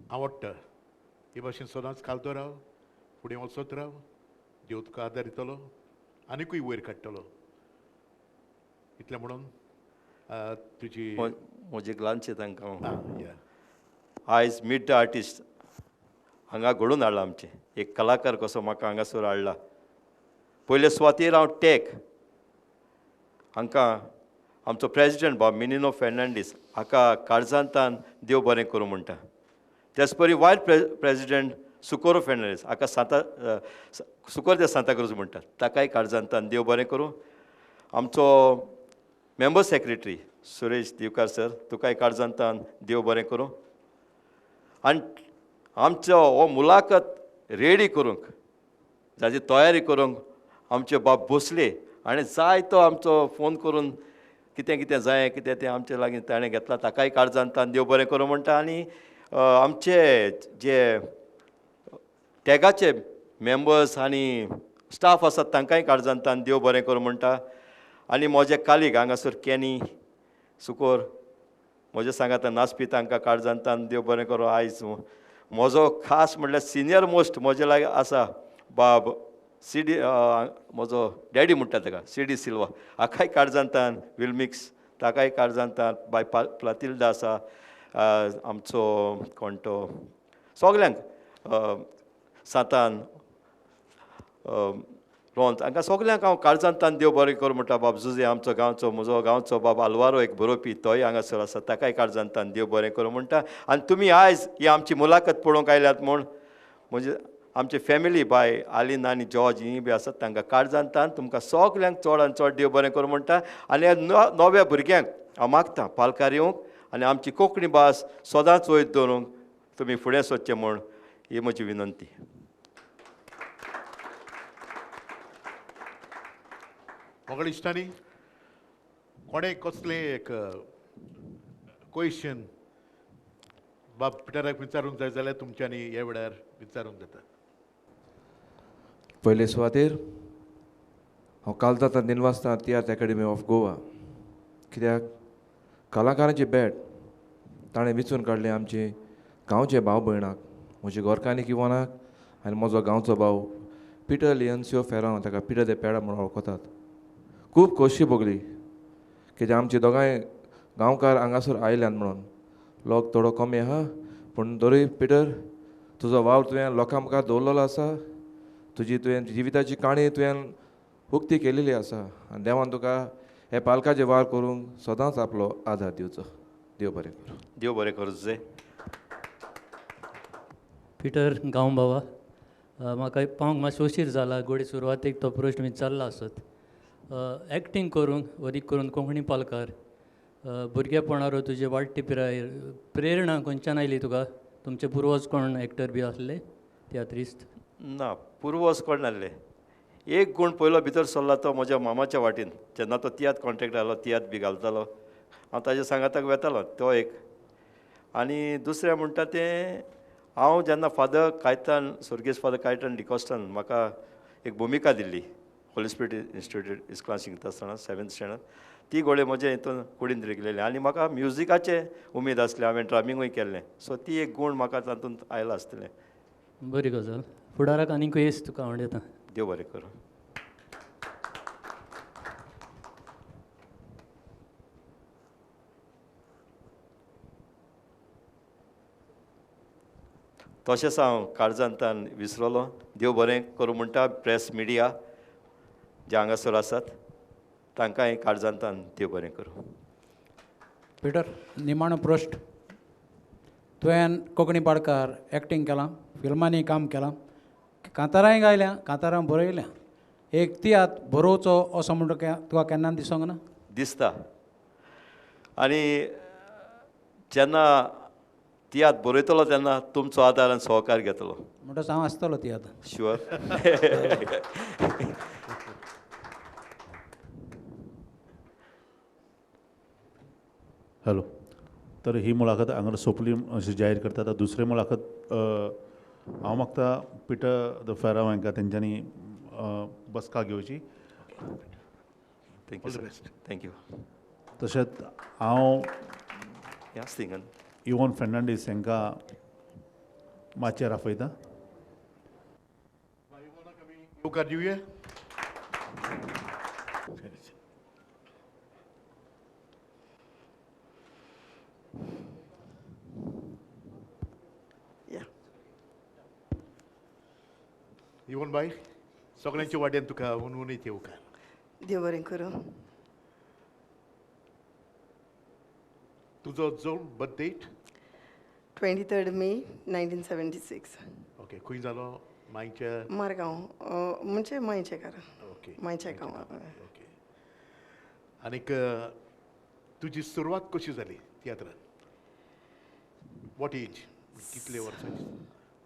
आवडटा. हे भाशेन सदांच कालतो राव. फुडें वचत राव. देव तुका आदार दितलो आनिकूय वयर काडटलो. इतलें म्हणून तुजी म्हजी ल्हानशी तांकां या आयज मीट द आर्टिस्ट हांगा घडोवन हाडला. आमचें एक कलाकार कसो म्हाका हांगासर हाडला. पयले सुवातेर हांव टॅक हांकां आमचो प्रेजिडेंट बाब इवोने फेर्नांडीस हाका काळजांतल्यान देव बरें करूं म्हणटा. तेच परी वायस प्रेजिडेंट सुकोर फेर्नांडीस हाका सुकोर दे सांता क्रूज म्हणटात. ताकाय काळजांतल्यान देव बरें करूं. आमचो member secretary Suresh Divkar sir तुकाय काळजांतल्यान देव बरें करूं. आनी आमचो हो मुलाखत रेडी करूंक जाची तयारी करूंक आमचे बाब भोसले हाणें जायतो आमचो फोन करून कितें कितें जाय कितें तें आमचे लागीं ताणें घेतला. ताकाय काळजांतल्यान देव बरें करूं म्हणटा. आनी आमचे जे टॅगाचे मेंबर्स आनी स्टाफ आसात तांकांय काळजांतल्यान देव बरें करूं म्हणटा. आनी म्हजे कालीग हांगासर कॅनी सुकोर म्हजे सांगात नाचपी तांकां काळजांतल्यान देव बरें करूं. आयज म्हजो खास म्हणल्यार सिनियर मोस्ट म्हजे लागीं आसा बाब CD म्हजो डॅडी म्हणटा ताका CD सिल्वा हाकाय काळजांतल्यान विल्मिक्स ताकाय काळजांतल्यान बाय प्लातिल्डा आसा. आमचो कोण तो सगल्यांक सातान रोंत हांकां सगल्यांक हांव काळजांतल्यान देव बरें करूं म्हणटा. बाब जुजे आमचो गांवचो म्हजो गांवचो बाब आल्वारो एक बरोवपी तोय हांगासर आसा ताकाय काळजांतल्यान देव बरें करूं म्हणटा. आनी तुमी आयज ही आमची मुलाखत पळोवंक आयल्यात म्हूण म्हणजे आमची फॅमिली बाय आलीन आनी जॉर्ज ही बी आसात तांकां काळजांतल्यान तुमकां सगल्यांक चड आनी चड देव बरें करूं म्हणटा. आनी ह्या नव्या भुरग्यांक हांव मागतां पालकार येवंक आनी आमची कोंकणी भास सदांच वयर दवरूंक तुमी फुडें सरचें म्हूण ही म्हजी विनंती. मोगळ इश्टांनी कोणें कसलें एक क्वेश्चन बाब पिटराक विचारूंक जाय जाल्यार तुमच्यांनी ह्या वेळार विचारूंक जाता. पयले सुवातेर हांव कालजांतल्यान दिनवासता तियात्र अकॅडमी ऑफ गोवा. कित्याक कलाकारांची भेट ताणें विचून काडलें आमचे गांवचे भाव भयणाक, म्हज्या गोरकांनीक इवोनाक आनी म्हजो गांवचो भाव पिटर लियन्सिओ फेराव, ताका पिटर दे पेडा म्हणून वळखतात. खूब खोशी भोगली कित्याक आमचे दोगांय गांवकार हांगासर आयल्यात म्हणून. लोक थोडो कमी आहा पूण तरी पिटर, तुजो वावर तुवें लोकां मुखार दवरलेलो आसा. तुवें जिविताची काणी तुवें उक्ती केलेली आसा आनी देवान तुका हे पालकाचे वार करूंक सदांच आपलो आदार दिवचो. देव बरें करूं. देव बरें करूं तुजें. पिटर गांव बाबा, म्हाका पावंक मातसो उशीर जाला. घोडी सुरवातेक तो प्रश्न बी चालला आसत. एक्टींग करूंक वरीक करून कोंकणी पालकार भुरगेपणारो तुजे वाडटी पिराय प्रेरणा खंयच्यान आयली तुका? तुमचे पुर्वज कोण एक्टर बी आसले तियात्रिस्ट? ना, पुर्वज कोण नासले. एक गूण पयलो भितर सरला तो म्हज्या मामाच्या वाटेन. जेन्ना तो तियात्र कॉन्ट्रॅक्ट आसलो, तियात्र बी घालतालो, हांव ताज्या सांगाताक वेतालो, तो एक. आनी दुसरें म्हणटा तें, हांव जेन्ना फादर कायतान, सुर्गेस फादर कायतान डिकॉस्टान म्हाका एक भुमिका दिल्ली होली स्पिरीट इन्स्टिट्यूट इस्कॉलान शिकता आसतना 7th स्टँडर्ड, ती घोडे म्हजे हितून कुडीन रिगलेली. आनी म्हाका म्युजिकाचे उमेद आसले, हांवें ड्रामींगूय केल्लें. सो ती एक गूण म्हाका तातूंत आयला आसतलें. बरी गजाल. फुडाराक आनीकूय येस तुका हांव येता. देव बरें करूं. तशेंच हांव काळजांतान विसरलो. देव बरें करूं म्हणटा प्रेस मिडिया जे हांगासर आसात, तांकांय काळजांतान देव बरें करूं. पिटर, निमाणो प्रश्न. तुवें कोंकणी पाडकार एक्टींग केलां, फिल्मांनी काम केलां, कांतारांय गायल्या, कांतारां बरयल्या. एक तियात्र बरोवचो असो म्हणटा तुका केन्ना दिसोंक ना? दिसता. आनी जेन्ना तियात्र बरयतलो तेन्ना तुमचो आदार आनी सहकार घेतलो. म्हणटच हांव आसतलो तियात्र. शुअर. हॅलो. तर ही मुलाखत हांगा सोंपली अशी जाहीर करता. आतां दुसरी मुलाखत हांव मागता पिटर द फेराव हांकां तेंच्यांनी बसका घेवची. Thank you sir. थँक्यू. तशेंच हांव ह्या सिंगन इवोन फेर्नांडीस हांकां माचयेर आपयता. येवकार दिवया. इवन बाय, सगळ्यांच्या वाड्यान तुका उनवणीत येवकार. देव बरें करूं. तुजो जो birth date? 23rd May 1976. Okay. खंय जालो? मायच्या? मारगांव, म्हणजे मायचे घरा. ओके. मायच्या गांवांत. ओके. आनीक तुजी सुरवात कशी जाली तियात्रान? What age? कितले वर्सांची?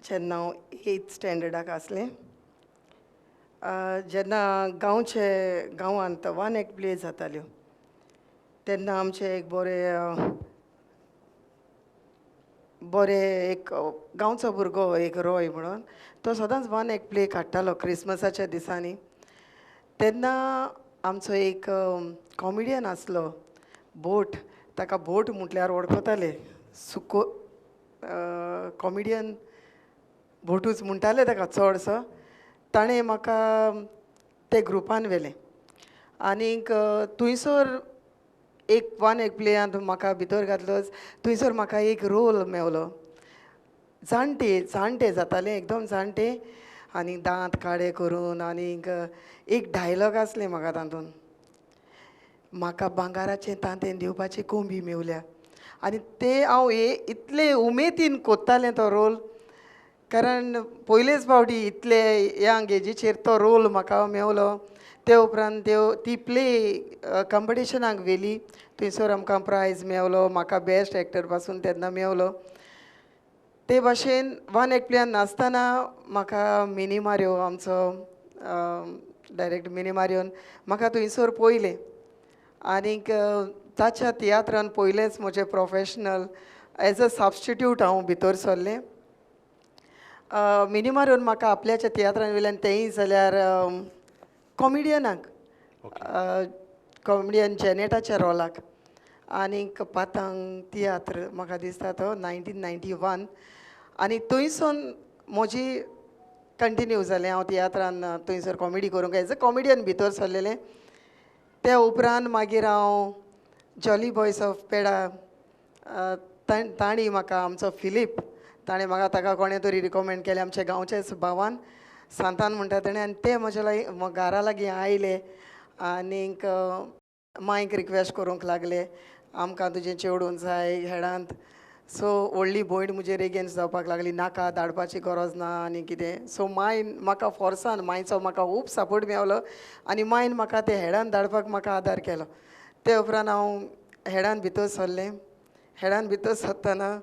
जेन्ना हांव 8th स्टँडर्डाक आसलें, जेन्ना गांवांत 1 act प्ले जाताल्यो, तेन्ना आमचे एक बरे एक गांवचो भुरगो एक रॉय म्हणून, तो सदांच 1 act प्ले काडटालो क्रिसमसाच्या दिसांनी. तेन्ना आमचो एक कॉमिडियन आसलो, बोट. ताका बोट म्हटल्यार वळखताले. सुको कॉमिडियन बोटूच म्हणटाले ताका चडसो. ताणें म्हाका ते ग्रुपान व्हेलें आनीक थंयसर एक 1 act प्लेयांत म्हाका भितर घातलोच. थंयसर म्हाका एक रोल मेवलो. जाणटे जाताले, एकदम जाणटे आनी दांत काळे करून. आनीक एक डायलॉग आसलें म्हाका तातूंत, म्हाका भांगाराचें तांतें दिवपाची कोंबी मेवल्या. आनी ते हांव इतले उमेदीन कोत्तालें तो रोल, कारण पयलेच फावटी इतले यंग एजीचेर तो रोल म्हाका मेवलो. ते उपरांत ती प्ले कॉम्पिटिशनाक व्हेली. थंयसर आमकां प्रायज मेवलो. म्हाका बेस्ट एक्टर पासून तेन्ना मेवलो. ते भाशेन 1 act प्लेयान नासतना म्हाका मिनी मारियो, आमचो डायरेक्ट मिनी मारियोन म्हाका थंयसर पयलें. आनीक ताच्या तियात्रान पयलेंच म्हजें प्रोफेशनल एज अ सबस्टिट्यूट हांव भितर सरलें. मिनी मारून म्हाका आपल्याच्या तियात्रान वयल्यान तेंय जाल्यार कॉमिडियनाक, कॉमिडियन जेनेटाच्या रोलाक. आनीक पातांग तियात्र म्हाका दिसता तो 1991 आनी थंयसून म्हजी कंटिन्यू जालें. हांव तियात्रान थंयसर कॉमेडी करूंक एज अ कॉमेडियन भितर सरलेलें. त्या उपरांत मागीर हांव जॉली बॉयज ऑफ पेडा तांणी म्हाका आमचो फिलीप ताणें म्हाका ताका कोणें तरी रिकमेंड केलें आमच्या गांवचेच भावान सांतान म्हणटा ताणें आनी ते म्हज्या घरा लागीं आयले आनीक मांयक रिक्वेस्ट करूंक लागले आमकां तुजें चेडूं जाय हेडांत. सो व्हडली भयण म्हजेर एगेन्स्ट जावपाक लागली नाका धाडपाची गरज ना आनी कितें. सो मायन म्हाका फोर्सान मायचो म्हाका खूब सपोर्ट मेवलो आनी मायन म्हाका ते हेडान धाडपाक म्हाका आदार केलो. ते उपरांत हांव हेडान भितर सरलें. हेडान भितर सरतना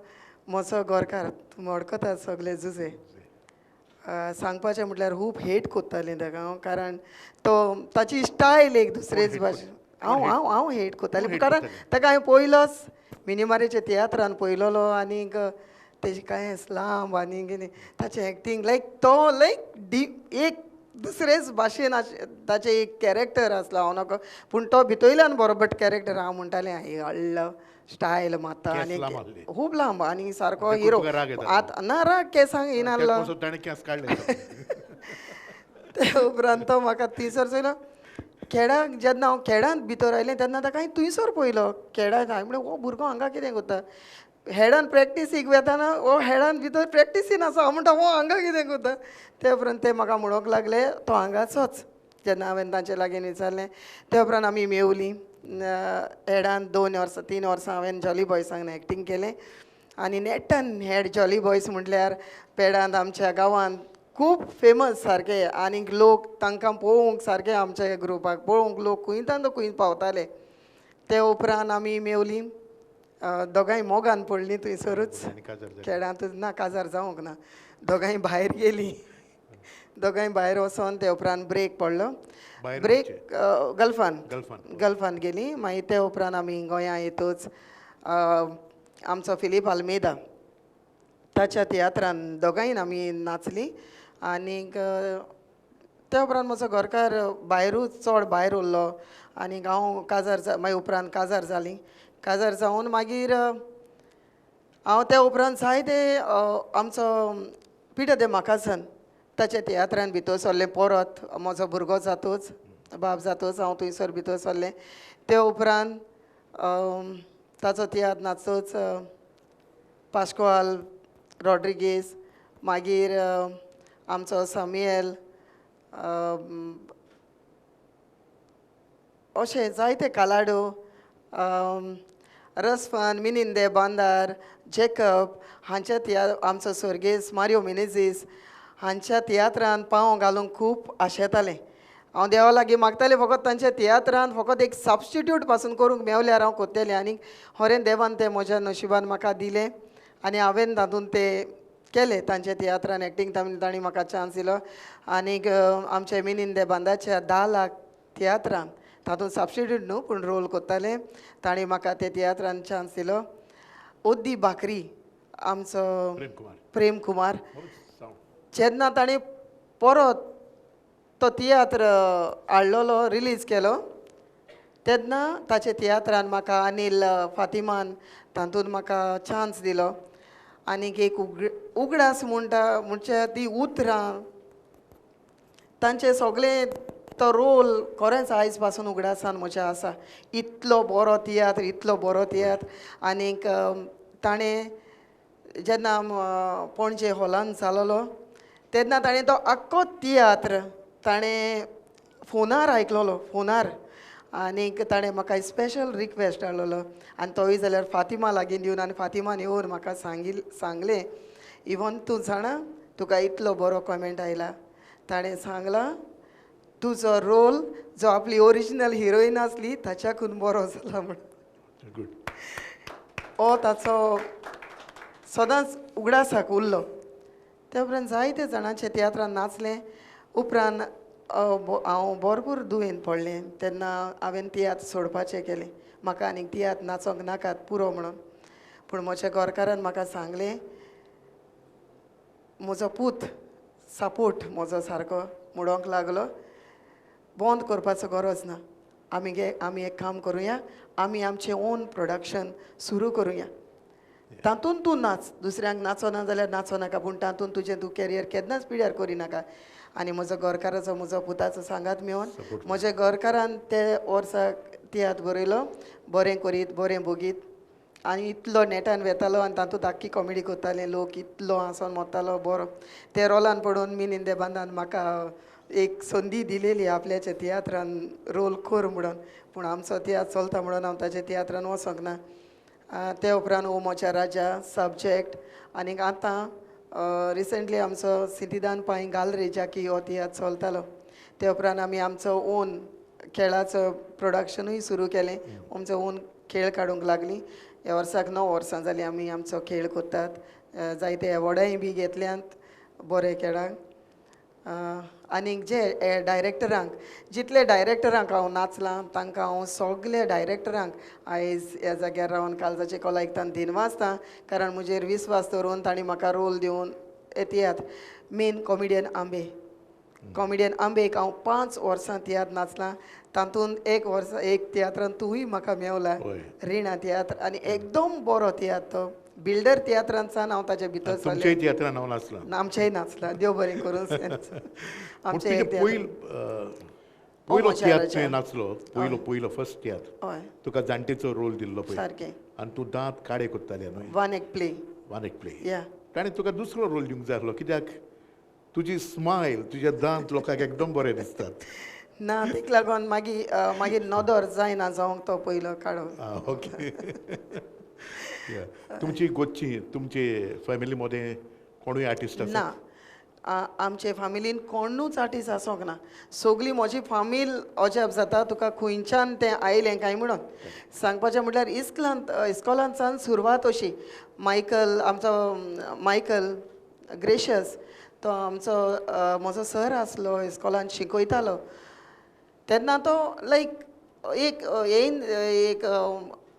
म्हजो गोरकार तुमी वळखतात सगळे जुजे सांगपाचें म्हटल्यार खूब हेट कोत्तालें ताका हांव कारण तो ताची स्टायल एक दुसरेच भाशेन हांव हेट कोत्तालें कारण ताका हांवें पयलोच मिनीमारेच्या तियात्रान पयलोलो आनीक तेजी कांय लांब आनी कितें ताचें एक्टींग लायक तो लायक एक दुसरेच भाशेन ताचें एक कॅरेक्टर आसलो हांव नाका पूण तो भितरल्यान बरोबर कॅरेक्टर हांव म्हणटालें हे व्हडलो स्टायल मारता आनी खूब लांब आनी सारको हिरो आतां ना राग केंसांक येनासलो. ते उपरांत तो म्हाका थंयसर चोयलो खेडाक जेन्ना हांव खेडांत भितर आयलें तेन्ना ताका हांवें थंयसर पयलो खेडाक हांवें म्हणलें हो भुरगो हांगा कितें करता. हेडान प्रॅक्टीसीक वेताना हो हेडान भितर प्रॅक्टीसीन आसा हांव म्हणटा हो हांगा कितें करता. ते उपरांत ते म्हाका म्हणूंक लागले तो हांगाचोच. जेन्ना हांवें तांचे लागीं विचारलें ते उपरांत आमी मेवलीं. हेडान 3 वर्सां हांवें जॉली बॉयसांक एक्टींग केलें आनी नेट्टान हेड जॉली बॉयज म्हटल्यार पेडांत आमच्या गांवांत खूब फेमस सारके आनीक लोक तांकां पळोवंक सारके आमच्या ग्रुपाक पळोवंक लोक खुंयतान तो खूंय पावताले. ते उपरांत आमी मेवलीं दोगांय मोगान पडलीं थंयसरूच खेडांतूच ना काजार जावंक ना दोगांय भायर गेलीं. दोगांय भायर वचोन ते उपरांत ब्रेक पडलो. ब्रेक गल्फान गेलीं. मागीर ते उपरांत आमी गोंयां येतूच आमचो फिलीप आल्मेदा ताच्या तियात्रान दोगांयन आमी नाचलीं आनीक त्या उपरांत म्हजो घरकार भायरूच चड भायर उरलो आनीक हांव काजार मागीर उपरांत काजार जालीं. काजार जावन मागीर हांव त्या उपरांत जायते आमचो पिड्डा दे म्हाकासन ताच्या तियात्रान भितर सरलें. परत म्हजो भुरगो जातूच बाब जातूच हांव थंयसर भितर सरलें. ते उपरांत ताचो तियात्र नाचूच पाश्कवाल रॉड्रिगीस मागीर आमचो सामुएल अशे जायते कालाडो रस्फान मिनिंदे बांदार जेकब हांच्या आमचो सर्गेस मारियो मिनेझीस हांच्या तियात्रान पांव घालूंक खूब आशेतालें. हांव देवा लागीं मागतालें फकत तांच्या तियात्रान फकत एक सबस्टिट्यूट पासून करूंक मेवल्यार हांव कोत्तेलें आनीक खरें देवान तें म्हज्या नशिबान म्हाका दिलें आनी हांवें तातूंत तें केलें. तांच्या तियात्रान एक्टींग तांणी म्हाका चान्स दिलो आनीक आमच्या मिनिंदे बांदाच्या 10 लाख तियात्रान तातूंत सबस्टिट्यूट न्हू पूण रोल कोत्तालें ताणी म्हाका ते तियात्रान चान्स दिलो. ओद्दी बाकरी आमचो प्रेम कुमार जेन्ना ताणी परत तो तियात्र हाडलोलो रिलीज केलो तेन्ना ताच्या तियात्रान म्हाका अनिल फातिमान तातूंत म्हाका चान्स दिलो आनीक एक उगडास म्हणचे ती उतरां तांचे सगळे तो रोल खरेंच आयज पासून उगडासान म्हज्या आसा. इतलो बरो तियात्र आनीक ताणें जेन्ना पणजे हॉलान जालोलो तेन्ना ताणें तो आख्खो तियात्र ताणें फोनार आयकलोलो फोनार आनीक ताणें म्हाका स्पेशल रिक्वेस्ट हाडलोलो आनी तोय जाल्यार फातिमा लागीं दिवन आनी फातिमान येवन म्हाका सांगलें इवन तूं जाणा तुका इतलो बरो कमेंट आयला. ताणें सांगलां तुजो रोल जो आपली ओरिजिनल हिरोईन आसली ताच्याकून बरो जाला म्हण. हो ताचो सदांच उगडासाक उरलो. त्या उपरांत जायते जाणांचे तियात्रान नाचलें. उपरांत हांव भरपूर दुयेंत पडलें तेन्ना हांवें तियात्र सोडपाचें केलें. म्हाका आनीक तियात्र नाचोंक नाकात पुरो म्हणून पूण म्हज्या गोरकारान म्हाका सांगलें म्हजो पूत सपोर्ट म्हजो सारको म्हणोंक लागलो बंद करपाचो गरज ना आमी एक काम करुया, आमी आमचें ओन प्रोडक्शन सुरू करुया. तातूंत तूं नाच, दुसऱ्यांक नाचोना जाल्यार नाचो नाका, पूण तातूंत तूं कॅरियर केन्नाच पिड्यार करिनाका. आनी म्हजो घरकाराचो म्हजो पुताचो सांगात मेळोन म्हज्या घरकारान ते वर्साक तियात्र बरयलो, बरें करीत बरें बोगीत, आनी इतलो नेटान वेतालो आनी तातूंत आख्खी कॉमेडी करताले लोक, इतलो हांसोन मोडटालो बरो. ते रोलान पडून मिनिंदे बांदान म्हाका एक संदी दिलेली आपल्याच्या तियात्रान रोल कर म्हणून, पूण आमचो तियात्र चलता म्हणून हांव ताच्या तियात्रान वचोंक ना. ते उपरांत ओ मोच्या राजा, सब्जेक्ट, आनीक आतां रिसंटली आमचो सिद्धिदान पांय घाल रे जाकी हो तियात्र चलतालो. ते उपरांत आमी आमचो ओन खेळाचो प्रोडक्शनूय सुरू केलें, आमचो ओन खेळ काडूंक लागलीं. ह्या वर्साक 9 वर्सां जालीं आमी आमचो खेळ करतात. जायते एवॉर्डाय बी घेतल्यांत बरे खेळाक. आनीक जे डायरेक्टरांक, जितले डायरेक्टरांक हांव नाचलां तांकां हांव सगल्या डायरेक्टरांक आयज ह्या जाग्यार रावन काळजाचे कलायकतान दिनवासतां, कारण म्हजेर विस्वास दवरून तांणी म्हाका रोल दिवन तियात्र. मेन कॉमिडियन आंबेक हांव 5 वर्सां तियात्र नाचलां. तातूंत एक तियात्रान तूंय म्हाका मेवला, रिणा तियात्र, आनी एकदम बरो तियात्र तो. बिल्डर तियात्रांसान हांव ताचे भितर तुमच्याय तियात्रान हांव नाचलां. आमचेय नाचला, देव बरें करूं. आमचे पयलो तियात्र तुवें नाचलो, पयलो फर्स्ट तियात्र, हय तुका जाणटेचो रोल दिल्लो पळय, सारकें. आनी तूं दांत काडे करताले न्हय, वन एक प्ले. या ताणें तुका दुसरो रोल दिवंक जाय आसलो, कित्याक तुजी स्मायल, तुजे दांत लोकांक एकदम बरे दिसतात. ना, तेक लागून मागीर नदर जायना जावंक तो पयलो काडून. ओके. तुमची गोची तुमचे फॅमिली मध्ये कोणूय आर्टिस्ट आसा? ना, आमचे फॅमिलीन कोणूच आर्टिस्ट आसोंक ना. सगळी म्हजी फामील अजाप जाता तुका खंयच्यान तें आयलें काय म्हणून. सांगपाचें म्हटल्यार इस्कॉलांतसान सुरवात अशी. आमचो मायकल ग्रेशियस, तो आमचो म्हजो सर आसलो, इस्कॉलांत शिकयतालो तेन्ना तो लायक एक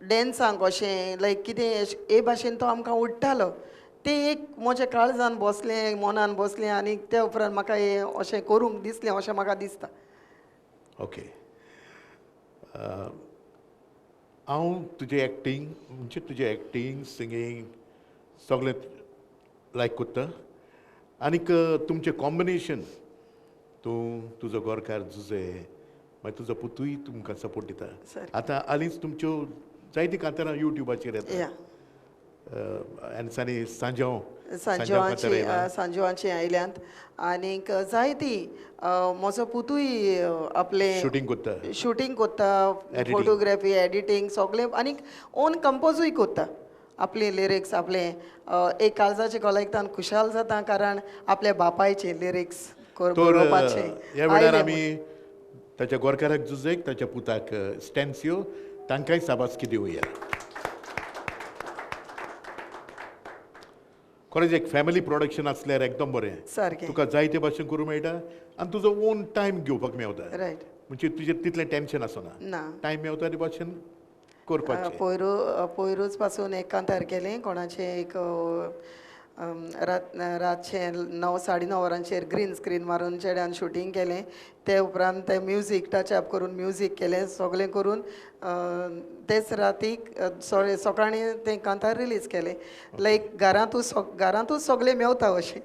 डॅन्सांक अशें लायक कितें हे भाशेन तो आमकां ओडटालो. तें एक म्हज्या काळजान बसलें, मनान बसलें, आनी ते उपरांत म्हाका हें अशें करूंक दिसलें अशें म्हाका दिसता. ओके. हांव तुजें एक्टींग, म्हणजे तुजें एक्टींग, सिंगींग सगळें लायक करता. आनीक तुमचें कॉम्बिनेशन, तुजो गोरकार जुजे, मागीर तुजो पुतूय तुमकां सपोर्ट दिता. आतां हालींच तुमच्यो जायती कांतारां युट्यूबाचेर येता. आनी सांजवांची आयल्यांत. आनीक जायती म्हजो पुतूय आपलें शुटींग करता, फोटोग्राफी, एडिटींग सगळें, आनीक ओन कंपोजूय करता. आपले लिरिक्स आपले एक काळजाचे कलायकतान खुशाल जाता, कारण आपल्या बापायचे लिरिक्स बरोवपाचे. ह्या वेळार आमी ताच्या गोरकाराक जुजेक, ताच्या पुताक स्टॅन्सियो, तांकांय शाबासकी दिवया. खरेंच एक फॅमिली प्रोडक्शन आसल्यार एकदम बरें. सारकें. तुका जाय ते भाशेन करूं मेळटा आनी तुजो ओन टायम घेवपाक मेळटा. रायट. म्हणजे तुजें तितलें टेन्शन आसना. टायम मेळटा ते भाशेन करपाचें. पयरूच पासून एक कांतार केलें कोणाचें एक रातचें 9, 9:30 वरांचेर ग्रीन स्क्रीन मारून चेड्यान शुटींग केलें. ते उपरांत तें म्युजीक टच अप करून म्युजीक केलें, सगळें करून तेच रातीक सकाळीं तें कांतार रिलीज केलें. लायक घरांतूच सगळें मेवता अशें,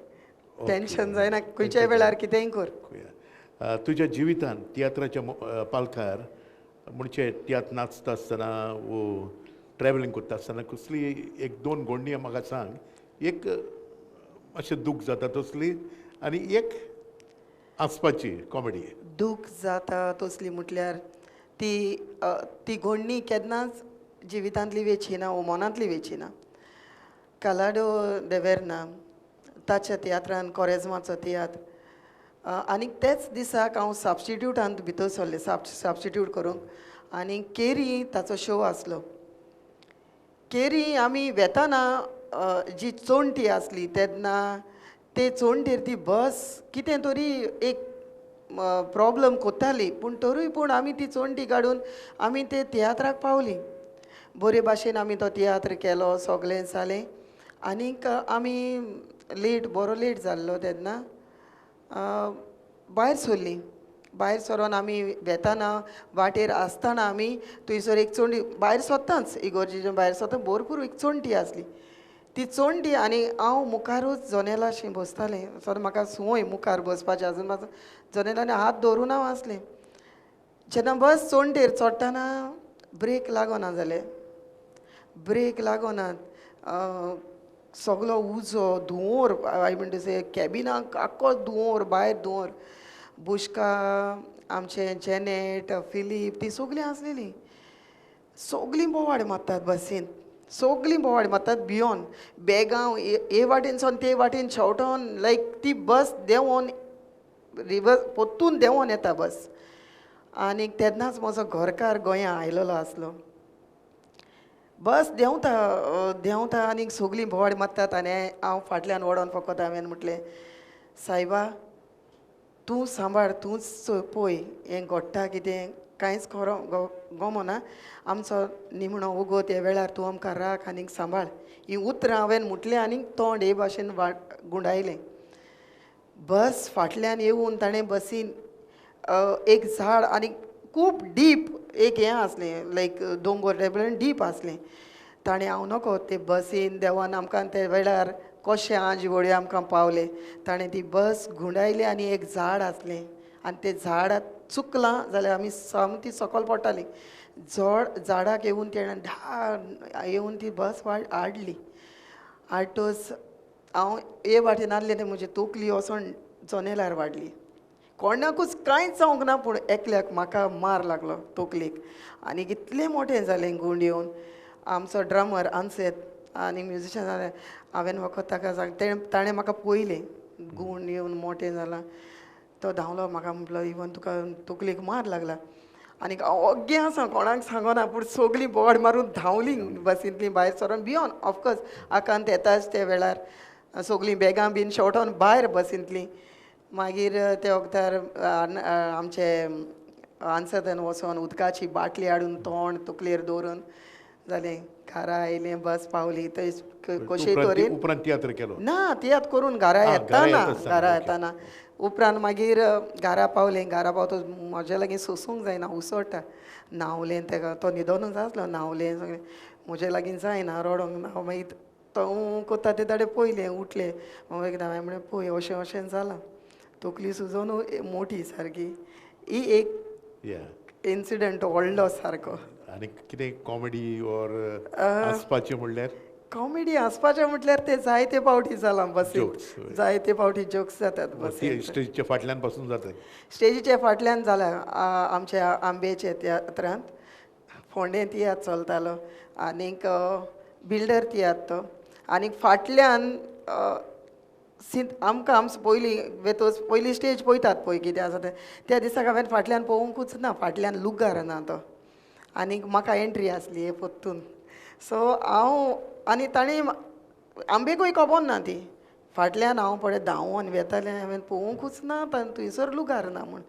टेन्शन जायना, खंयच्याय वेळार कितेंय कर. तुज्या जिवितान तियात्राच्या पालकार म्हणजे तियात्र नाचता आसतना वो ट्रॅव्हलिंग करता आसतना कसली 1-2 घडणी म्हाका सांग. एक अशें दूख जाता तसली आनी एक हांसपाची कॉमेडी. दूख जाता तसली म्हटल्यार ती घडणी केन्नाच जिवितांतली वेचीना वो मनांतली वेचीना. कालाडो देवेर्ना ताच्या तियात्रान कोरेजमाचो तियात्र, आनीक तेच दिसाक हांव सबस्टिट्यूटांत भितर सरलें, सबस्टिट्यूट करूंक. आनी केरी ताचो शो आसलो. केरी आमी वेताना जी चोणटी आसली तेन्ना ते चोणटेर ती बस कितें तरी एक प्रॉब्लम कोत्ताली, पूण आमी ती चोणटी काडून आमी ते तियात्राक पावलीं. बरे भाशेन आमी तो तियात्र केलो, सगळें जालें. आनीक आमी बरो लेट जाल्लो तेन्ना भायर सरलीं. भायर सरोन आमी वेताना वाटेर आसतना आमी थंयसर एक चोंडी भायर सोदताच इगोर्जीच्या भायर सोदता भरपूर एक चोंटी आसली ती चोंडी आनी हांव मुखारूच जनेलाशी बसतालें सो म्हाका संवय मुखार बसपाचें आजून म्हाका जनेलांनी हात दवरून हांव आसलें जेन्ना बस चोंटेर चडटाना ब्रेक लागोना जाले ब्रेक लागोनात सगलो उजो धुंवर आय म्हणटा से कॅबिनाक आख्खो धुंवर भायर धुंवर बुश्का आमचे जेनेट फिलीप ती सगलीं आसलेलीं सगलीं बोवाड मारतात बसीन सगलीं बोवाड मारतात भियोन बेगांव हे वाटेनसून ते वाटेन शेवटोन लायक ती बस देंवोन रिवर्स पोत्तून देंवोन येता बस आनी तेन्नाच म्हजो घरकार गोंयां आयलोलो आसलो बस देंवता आनीक सगलीं बोवाड मारतात आनी हांव फाटल्यान ओडोन फकत हांवें म्हटलें सायबा तूं सांबाळ तूंच पळय हें घडटा कितें कांयच खरो गमना आमचो निमणो उगोत ह्या वेळार तूं आमकां राख आनीक सांबाळ हीं उतरां हांवें म्हटलें आनीक तोंड हे भाशेन गुंडायलें बस फाटल्यान येवन ताणें बसीन एक झाड आनी खूब डीप एक हें आसलें लायक दोंगर डेबलेन डीप आसलें ताणें हांव नकळो ते बसीन देवान आमकां ते वेळार कशें आंजवळ्यो आमकां पावले ताणें ती बस गुंडायली आनी एक झाड आसलें आनी तें झाड चुकलां जाल्यार आमी सामकी सकयल पडटालीं झाडाक येवन तेणें धा येवन ती बस हाडली हाडटोच हांव हे वाटेन आसलें तें म्हजी तोकली वचोन जनेलार वाडली कोणाकूच कांयच जावंक ना पूण एकल्याक म्हाका मार लागलो तोकलेक आनी इतलें मोटें जालें गूंड येवन आमचो ड्रमर आन्सेत आनी म्युजिशियन जालें हांवें वखद ताका सांग ताणें म्हाका पयलें गूंड येवन मोटें जालां तो धांवलो म्हाका म्हणलो इवन तुका तोकलेक मार लागला आनीक हांव ओग्गें आसा कोणाक सांगना पूण सगलीं बोवाड मारून धांवलीं बसींतलीं भायर सरोन भियोन ऑफकोर्स आकांत येताच त्या वेळार सगलीं बॅगां बीन शेवटोन भायर बसींतलीं मागीर ते वखदार आमचे आन्सर्तान वचोन उदकाची बाटली हाडून तोंड तकलेर दवरून जालें घरा आयलें बस पावली थंय कशेय तरेन उपरांत तियात्र केलो ना तियात्र करून घरा येताना उपरांत मागीर घरा पावलें घरा पावतच म्हज्या लागीं सोंसूंक जायना उसळटा न्हांवलें तेका तो न्हिदोनूच आसलो न्हांवलें सगळें म्हज्या लागीं जायना रडोंक ना मागीर तो कोता ते दाडे पयलें उठलें मागीर हांवें म्हणलें पळय अशें अशें जालां तकली सुजोन मोठी सारकी ही एक इन्सिडंट व्हडलो सारको आनी कितें कॉमेडी ओर हांसपाचें म्हणल्यार कॉमेडी हांसपाचें म्हटल्यार ते जायते फावटी जालां बसीन जायते फावटी जोक्स जातात बसीन स्टेजीच्या फाटल्यान पासून जातात स्टेजीच्या फाटल्यान जाल्या आमच्या आंबेचे तियात्रांत फोंडे तियात्र चलतालो आनीक बिल्डर तियात्र तो आनीक फाटल्यान आमकां आमचो पयली स्टेज पळयतात पळय कितें आसा तें त्या दिसाक हांवें फाटल्यान पळोवंकूच ना फाटल्यान लुगार ना तो आनीक म्हाका एंट्री आसली हे पोत्तून सो हांव आनी ताणें आंबेकूय खबर ना ती फाटल्यान हांव पळय धांवोन वेतालें हांवें पळोवंकूच ना थंयसर लुगार ना म्हूण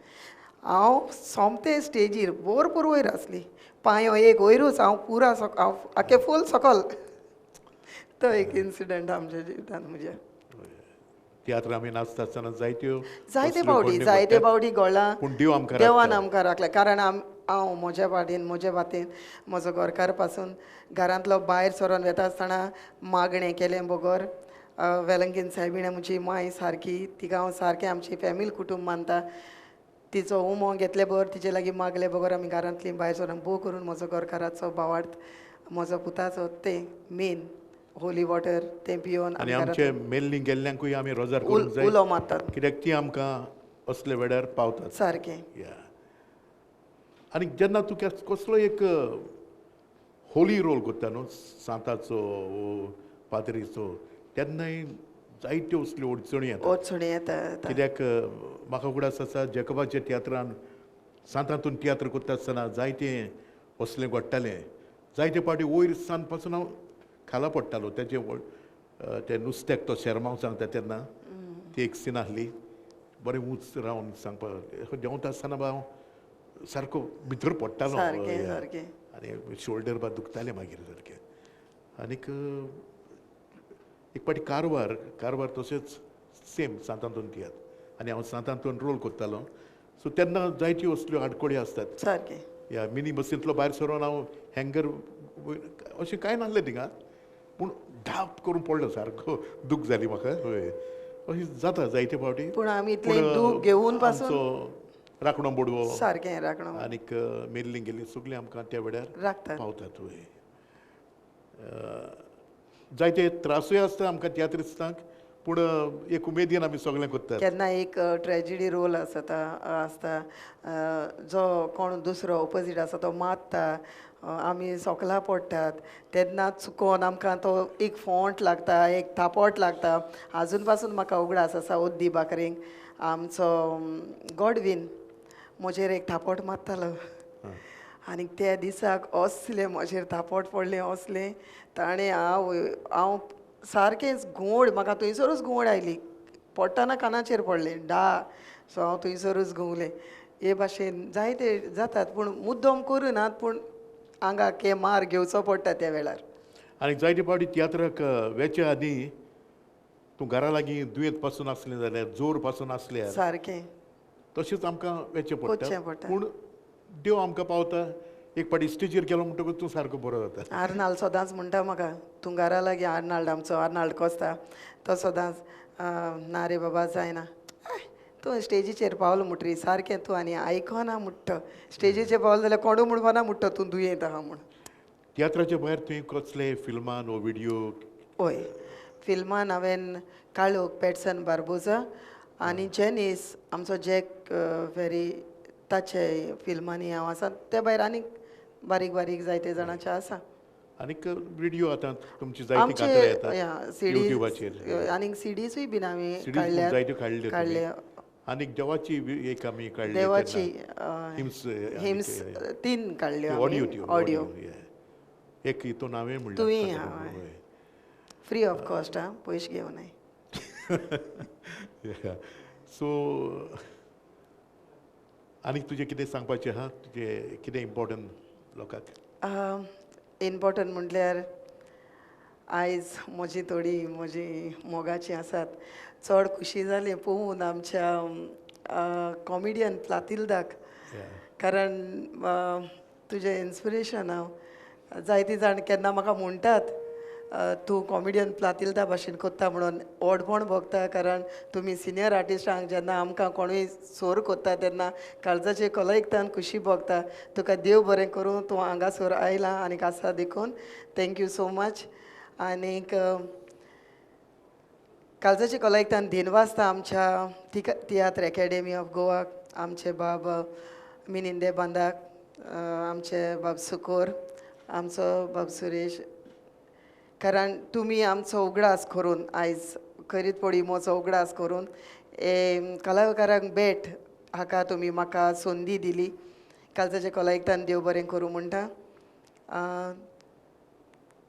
हांव सोमतें स्टेजीर भरपूर वयर आसली पांयो एक वयरूच हांव पुरा हांव आख्खें फूल सकल तो एक इन्सिडंट आमच्या जिवितांत म्हज्या तियात्र आमी नाचता आसतना जायते फावटी घडलां पूण देवान आमकां राखलें कारण हांव म्हज्या बाटेन म्हजो घरकार पासून घरांतलो भायर सरोन वेता आसतना मागणें केलें बगर वेलंगीन सायबीण म्हजी माय सारकी तिका हांव सारकें आमची फॅमिली कुटूंब मानता तिचो उमो घेतले बगर तिचे लागीं मागले बगर आमी घरांतलीं भायर सरोन भोव करून म्हजो घरकाराचो भावार्थ म्हजो पुताचो तें मेन होली वॉटर तें पियोन आनी आमचे मेल्लीं गेल्ल्यांकूय आमी रोजार करूंक जाय उलो मारतात कित्याक ती आमकां असले वेळार पावतात सारकें आनी जेन्ना तूं कसलो एक होली रोल करता न्हू सांताचो पाद्रीचो तेन्नाय जायत्यो असल्यो अडचणी येतात कित्याक म्हाका उगडास आसा जेकोबाच्या तियात्रान सांतांतून तियात्र करता आसतना जायतें असलें घडटालें जायते फावटी वयर सान पासून हांव खाला पडटालो तें नुस्त्याक तो शेरमांव सांगता तेन्ना ती एक सीन आसली बरें उंच रावन सांगपाक देंवता आसतना हांव सारको भितर पडटालो आनी शोल्डर बा दुखताले मागीर सारकें आनीक एक फावटी कारवार तशेंच सेम सांतांतून तियात्र आनी हांव सांतांतून रोल करतालो सो तेन्ना जायत्यो असल्यो आडकोळी असतात सारकें या मिनी बसींतलो भायर सरोन हांव हँगर अशें कांय नासलें थिंगा पूण धाप करून पडलो सारको दूख जाली म्हाका हय अशें जाता जायते फावटी पूण आमी इतलें दूख घेवन पासून आमचो राखणो बोडवो सारकें राखणो आनीक मेल्लीं गेलीं सगलीं आमकां त्या वेळार राखतात पावतात वय जायते त्रासूय आसता आमकां तियात्रिस्तांक पूण एक उमेदीन आमी सगळें करतात केन्ना एक ट्रेजिडी रोल आसता जो कोण दुसरो ऑपोजीट आसा तो मारता आमी सोकला पडटात तेन्ना चुकोन आमकां तो एक फोंट लागता एक थापोट लागता आजून पासून म्हाका उगडास आसा ओद्दी बाकरेंक आमचो गॉडवीन म्हजेर एक थापोट मारतालो आनी त्या दिसाक असलें म्हजेर थापोट पडलें असलें ताणें हांव सारकेंच घुंवड म्हाका थंयसरूच घुंवड आयली पडटना कानाचेर पडलें डा सो हांव थंयसरूच घुंवलें हे भाशेन जायते जातात पूण मुद्दम करिनात पूण आंगाक हे मार घेवचो पडटा त्या वेळार आनी जायते फावटी तियात्राक वेच्या आदीं तूं घरा लागीं दुयेंत पासून आसलें जाल्यार जोर पासून आसल्यार सारकें तशेंच आमकां वेचें वचचें पडटा पडटा. पूण देव आमकां पावता एक फावटी स्टेजीर गेलो म्हणटकूच तूं सारको बरो जाता आर्नाल्ड सदांच म्हणटा म्हाका तूं घरा लागीं आर्नाल्ड आमचो आर्नाल्ड कोस्ता तो सदांच ना रे बाबा जायना तूं स्टेजीचेर पावलो म्हणटरी सारकें तूं आनी आयकना म्हणटा स्टेजीचेर पावलो जाल्यार कोणू म्हणपाना म्हणटा तूं दुयेंत आहा म्हूण तियात्राच्या भायर तुवें कसले फिल्मान वो व्हिडियो हय फिल्मान हांवें काळोख पॅट्सन बार्बोजा आनी जेनीस आमचो जॅक वेरी ताचे फिल्मांनी हांव आसा ते भायर आनीक बारीक बारीक जायते जाणांचे आसा आनीक व्हिडियो आतां तुमची जायती कातरां येतात आमचे युट्यूबाचेर सिडीज आनीक सिडीजूय बीन हांवें सिडीज जायत्यो काडल्या काडल्यो आनीक देवाची एक आमी काडली देवाची हिम्स हिम्स 3 काडल्यो ऑडियो ऑडियो एक हितून हांवें म्हणलें तुवें फ्री ऑफ कॉस्ट आं पयशे घेवनाय सो आनीक तुजें कितें सांगपाचें आहा तुजें कितें इम्पॉर्टंट लोकांक इम्पॉर्टंट म्हटल्यार आयज म्हजी मोगाचीं आसात चड खुशी जाली पळोवन आमच्या कॉमिडियन प्लातिल्दाक कारण तुजें इन्स्पिरेशन हांव जायतीं जाण केन्ना म्हाका म्हणटात तूं कॉमिडियन प्लातिल्दा भाशेन कोत्ता म्हणून ओडपण भोगता कारण तुमी सिनियर आर्टिस्टांक जेन्ना आमकां कोणूय सोर कोत्ता तेन्ना काळजाचे कलायकतान खुशी भोगता तुका देव बरें करूं तूं हांगासर आयलां आनीक आसा देखून थँक्यू सो मच आनीक काळजाचे कलायकतान दिनवासता आमच्या तियात्र अकॅडमी ऑफ गोवाक आमचे बाब मिनिंदे बांदाक आमचे बाब सुकोर आमचो बाब सुरेश कारण तुमी आमचो उगडास करून आयज करीत पडी मोचो उगडास करून हे कलाकारांक भेट हाका तुमी म्हाका संदी दिली काळजाचे कलायकतान देव बरें करूं म्हणटा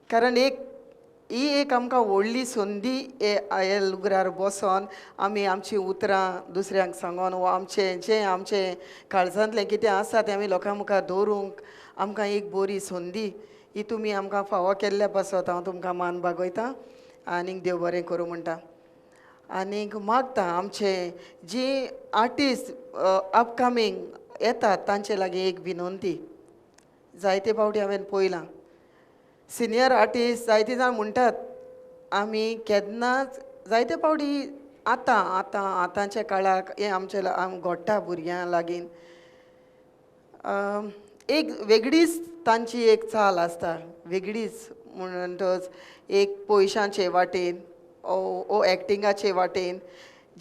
कारण ही एक आमकां व्हडली संदी हे लुगरार बसोन आमी आमचीं उतरां दुसऱ्यांक सांगोन वो आमचें काळजांतलें कितें आसा तें आमी लोकां मुखार दवरूंक आमकां एक बरी संदी ही तुमी आमकां फावो केल्ल्या पासत हांव तुमकां मान बागयतां आनीक देव बरें करूं म्हणटा आनीक मागता आमचे जी आर्टिस्ट अपकमींग येतात तांचे लागीं एक विनंती जायते फावटी हांवें पळयलां सिनियर आर्टिस्ट जायतीं जाण म्हणटात आमी केन्नाच जायते फावटी आतांच्या काळाक हें आमचे घडटा भुरग्यां लागीं एक वेगळीच तांची एक चाल आसता वेगळीच म्हणटच एक पयशांचे वाटेन ओ एक्टिंगाचे वाटेन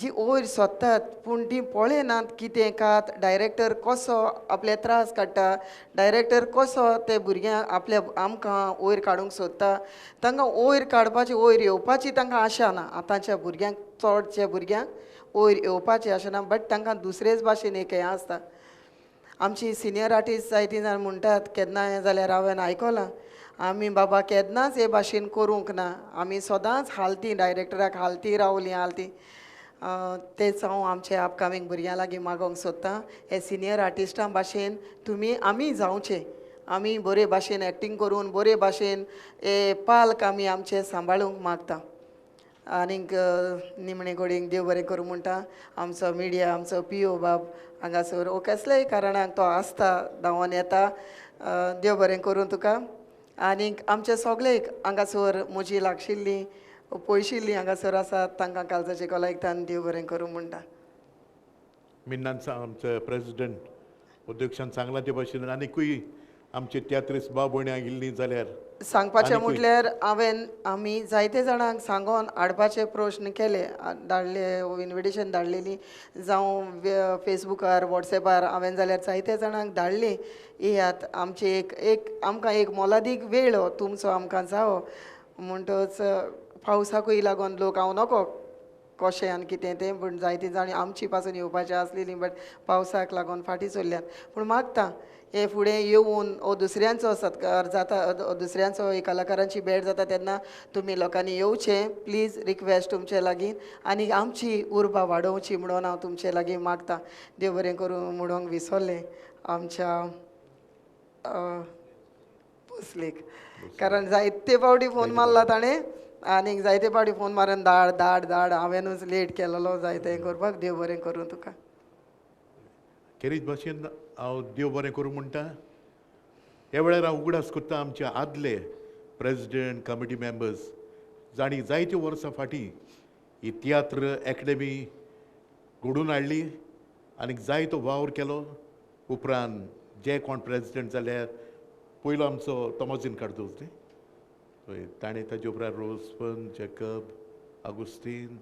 जी वयर सोदतात पूण ती पळयनात कितें कात डायरेक्टर कसो आपले त्रास काडटा डायरेक्टर कसो ते भुरग्यांक आपल्या आमकां वयर काडूंक सोदता तांकां वयर काडपाची वयर येवपाची तांकां आशा ना आतांच्या भुरग्यांक चडशे भुरग्यांक वयर येवपाची आशा ना बट तांकां दुसरेच भाशेन एक हें आसता आमची सिनियर आर्टिस्ट जायतीं जाण म्हणटात केन्नाय जाल्यार हांवें आयकलां आमी बाबा केन्नाच हे भाशेन करूंक ना आमी सदांच हालतीं डायरेक्टराक हालतीं रावलीं हालतीं तेच हांव आमचे अपकमींग भुरग्यां लागीं मागोंक सोदतां हे सिनियर आर्टिस्टां भाशेन आमी जावचे आमी बरे भाशेन एक्टींग करून बरे भाशेन हे पालक आमी आमचे सांबाळूंक मागता आनीक निमणे घोडयेक देव बरें करूं म्हणटा आमचो मिडिया आमचो PO बाब हांगासर वो कसलेय कारणाक तो आसता धांवोन येता. देव बरें करूं तुका. आनीक आमचे सगळेक हांगासर म्हजी लागशिल्लीं पयशिल्लीं हांगासर आसात तांकां कालचाचे कलायकतान देव बरें करूं म्हणटा. मिन्नान आमचे प्रेसिडेंट अध्यक्षान सांगला ते भाशेन आनीकूय आमचे तियात्रिस्ट भाव भयणी आयिल्लीं जाल्यार सांगपाचें म्हटल्यार आमी जायते जाणांक सांगोन हाडपाचे प्रश्न केले, धाडले इन्विटेशन धाडलेली जावं फेसबुकार वॉट्सॅपार हांवें जाल्यार जायते जाणांक धाडली. येयात आमची एक आमकां एक मोलादीक वेळ हो तुमचो आमकां जावो म्हणटच पावसाकूय लागून लोक हांव नको कशें आनी कितें तें पूण जायतीं जाणी आमची पासून येवपाचीं आसलेलीं बट पावसाक लागून फाटीं चल्ल्यात. पूण मागता हे फुडें येवन हो दुसऱ्यांचो सत्कार जाता, दुसऱ्यांचो कलाकारांची भेट जाता तेन्ना तुमी लोकांनी येवचें प्लीज रिक्वेस्ट तुमचे लागीं आनी आमची उर्बा वाडोवची म्हणून हांव तुमचे लागीं मागता. देव बरें करूं म्हणूंक विसरलें आमच्या भोसलेक, कारण जायते फावटी फोन मारला ताणें आनीक जायते फावटी फोन मारून धाड धाड धाड हांवेनूच लेट केलेलो जायते हें करपाक. देव बरें करूं तुका. खेरीत भाशेन हांव देव बरें करूं म्हणटा. ह्या वेळार हांव उगडास करता आमचे आदले प्रेसिडेंट कमिटी मेंबर्स जाणी जायत्यो वर्सां फाटीं ही तियात्र एकेडमी घडोवन हाडली आनीक जायतो वावर केलो. उपरांत जे कोण प्रेसिडेंट जाल्यार पयलो आमचो तोमाजीन कार्दोज न्ही, ताणें ताजे उपरांत रोजफन जॅकब आगुस्तीन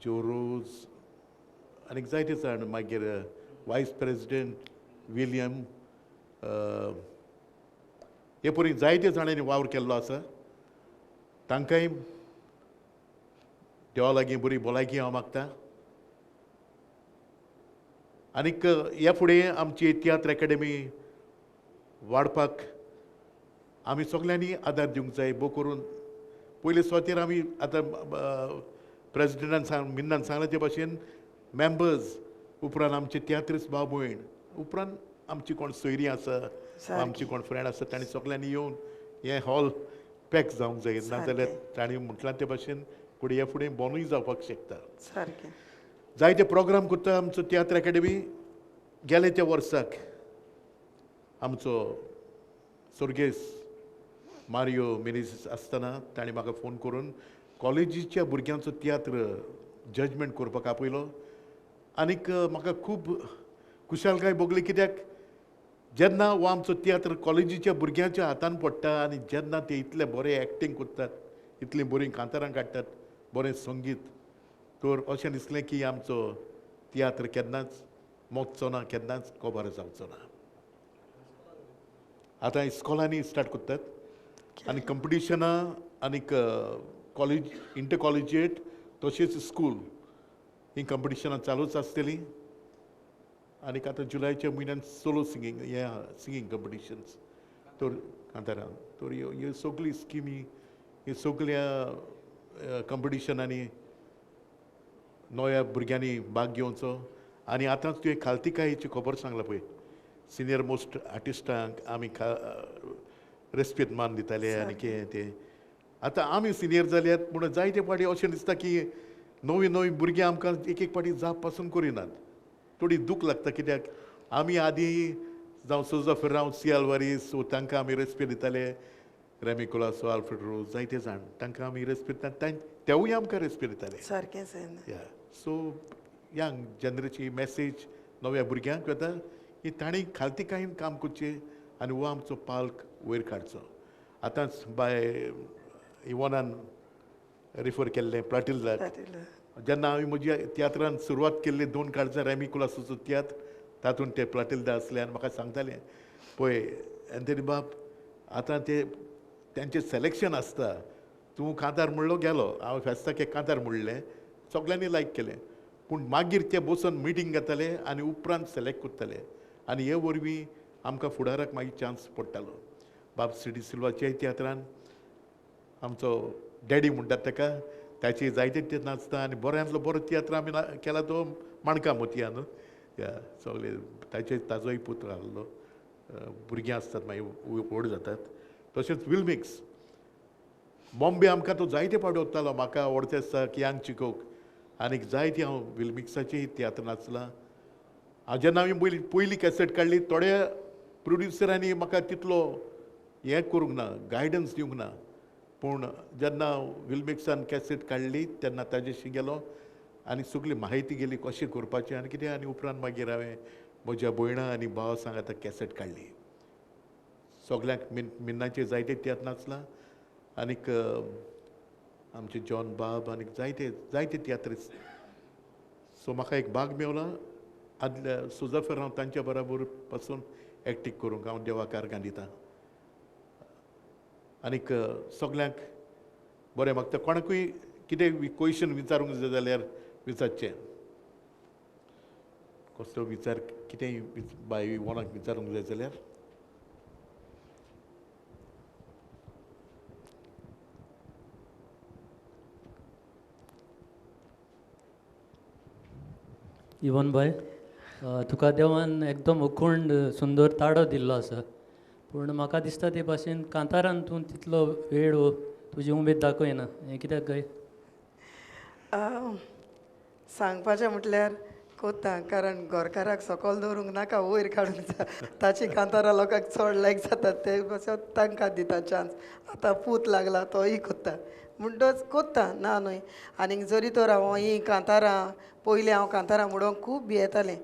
जोरोज आनीक जायते जाण मागीर वायस प्रेसिडेंट विलियम हे परी जायते जाणांनी वावर केल्लो आसा. तांकांय देवा लागीं बरी भलायकी हांव मागता. आनीक ह्या फुडें आमची तियात्र एकेडमी वाडपाक आमी सगळ्यांनी आदार दिवंक जाय. भोव करून पयले सुवातेर आमी आतां प्रेसिडेंटान मिन्नान सांगला ते भाशेन मेंबर्स उपरांत आमचे तियात्रिस्ट भाव भयण उपरांत आमची कोण सोयरीं आसा आमची कोण फ्रेंड आसा तांणी सगळ्यांनी येवन हें हॉल पॅक जावंक जाय. नाजाल्यार तांणी म्हटलां ते भाशेन फुडें हे फुडें बंदूय जावपाक शकता. सारकें जायते प्रोग्राम करता आमचो तियात्र एकेडमी. गेले त्या वर्साक आमचो सुर्गेस मारियो मिनीस आसतना ताणें म्हाका फोन करून कॉलेजीच्या भुरग्यांचो तियात्र जजमेंट करपाक आपयलो. आनीक म्हाका खूब खुशालकाय भोगली, कित्याक जेन्ना हो आमचो तियात्र कॉलेजीच्या भुरग्यांच्या हातान पडटा आनी जेन्ना ते इतले बरें एक्टींग करतात, इतलीं बरीं कांतारां काडटात, बरें संगीत, तर अशें दिसलें की आमचो तियात्र केन्नाच मोगचो ना, केन्नाच कोबार जावचो ना. आतां इस्कॉलांनी स्टार्ट करतात आनी कंपिटिशनां आनीक कॉलेज इंटर कॉलेजिएट तशेंच स्कूल ही कंपिटिशनां चालूच आसतलीं. आनीक आतां जुलायच्या म्हयन्यान सोलो सिंगींग हे सिंगींग कंपिटिशन्स तर कांतारां तर ह्यो सगळीं स्किमी ह्यो सगळ्या कंपिटिशनांनी नव्या भुरग्यांनी भाग घेवचो. आनी आतांच तुवें खालतिकायेची खबर सांगला पळय, सिनियर मोस्ट आर्टिस्टांक आमी रेस्पेद मान दिताले आनी कितें तें. आतां आमी सिनियर जाल्यात पूण जायते फावटी अशें दिसता की नवीं नवीं भुरगीं आमकां एक एक फावटी जाप पासून करिनात. थोडी दूख लागता, कित्याक आमी आदीं जावं सोजा फेर्राव सी आल्वारीस तांकां आमी रेस्पेद दिताले, रेमिकोलासो आल्फ्रेड रोज जायते जाण तांकां आमी रेस्पेद दिता, तेवूय आमकां रेस्पेद दिताले. सारकें. सो यंग जनरेची मॅसेज नव्या भुरग्यांक वता की तांणी खालतिकायेन काम करचें आनी हो आमचो पाल्क वयर काडचो. आतांच बाय इवोनान रिफर केल्लें प्लाटिल्दाक, जेन्ना हांवें म्हज्या तियात्रान सुरवात केल्ली 2 काळजां रेमिकुलासोचो तियात्र, तातूंत ते प्लाटिल्दा आसले आनी म्हाका सांगताले पळय एंथनी बाब आतां तेंचें सिलेक्शन आसता, तूं कांतार म्हणलो गेलो, हांव फेस्ताक एक कांतार म्हणलें, सगळ्यांनी लायक केलें, पूण मागीर ते बसून मिटींग घेताले आनी उपरांत सिलेक्ट करताले आनी हे वरवीं आमकां फुडाराक मागीर चान्स पडटालो. बाब सिडी सिल्वाच्या तियात्रान आमचो डॅडी म्हणटात ताका, ताचे जायते ते नाचता आनी बऱ्यांतलो बरो तियात्र आमी केला तो माणका मोतयान. सगळे ताजोय पुत्र आहलो, भुरगीं आसतात मागीर व्हड जातात. तशेंच विल्मिक्स बॉम्बे आमकां तो जायते फावटी वतालो, म्हाका आवडटे आसता कियांग चिकोक आनीक जायती हांव विल्मिक्साचेय तियात्र नाचलां. जेन्ना हांवें पयली कॅसेट काडली थोड्या प्रोड्युसरांनी म्हाका तितलो हें करूंक ना, गायडन्स दिवंक ना. पूण जेन्ना विल्मिक्सान कॅसेट काडली तेन्ना ताजेशी गेलो आनी सगळी म्हायती गेली कशें करपाचें आनी कितें. आनी उपरांत मागीर हांवें म्हज्या भयणा आनी भावा सांग आतां कॅसेट काडली. सगल्यांक मिन्नाचे जायते तियात्र नाचला आनीक आमचे जॉन बाब आनीक जायते तियात्रिस्ट. सो म्हाका एक भाग मेवला आदल्या सुजा फेरांव तांच्या बराबर पासून एक्टींग करूंक हांव देवाक आर्गां दितां. आनीक सगल्यांक बरें मागता. कोणाकूय कितें क्वेश्चन विचारूंक जाय जाल्यार विचारचें. कसलो विचार कितेंय बाय कोणाक विचारूंक जाय जाल्यार. इवन भाई, तुका देवान एकदम अखंड सुंदर ताळो दिल्लो आसा. पूण म्हाका दिसता ते भाशेन कांतारान तूं तितलो वेळ तुजी उमेद दाखयना. हें कित्याक काय? सांगपाचें म्हटल्यार कोत्ता, कारण गोरकाराक सकयल दवरूंक नाका, वयर काडूंक जाय. ताची कांतारां लोकांक चड लायक जातात ते भाशेन तांकां दिता चान्स. आतां पूत लागला तोय कोत्ता म्हणटच कोत्ता ना न्हय. आनीक जरी तर हांव ही कांतारां पयलीं हांव कांतारां म्हणूंक खूब भियेतालें.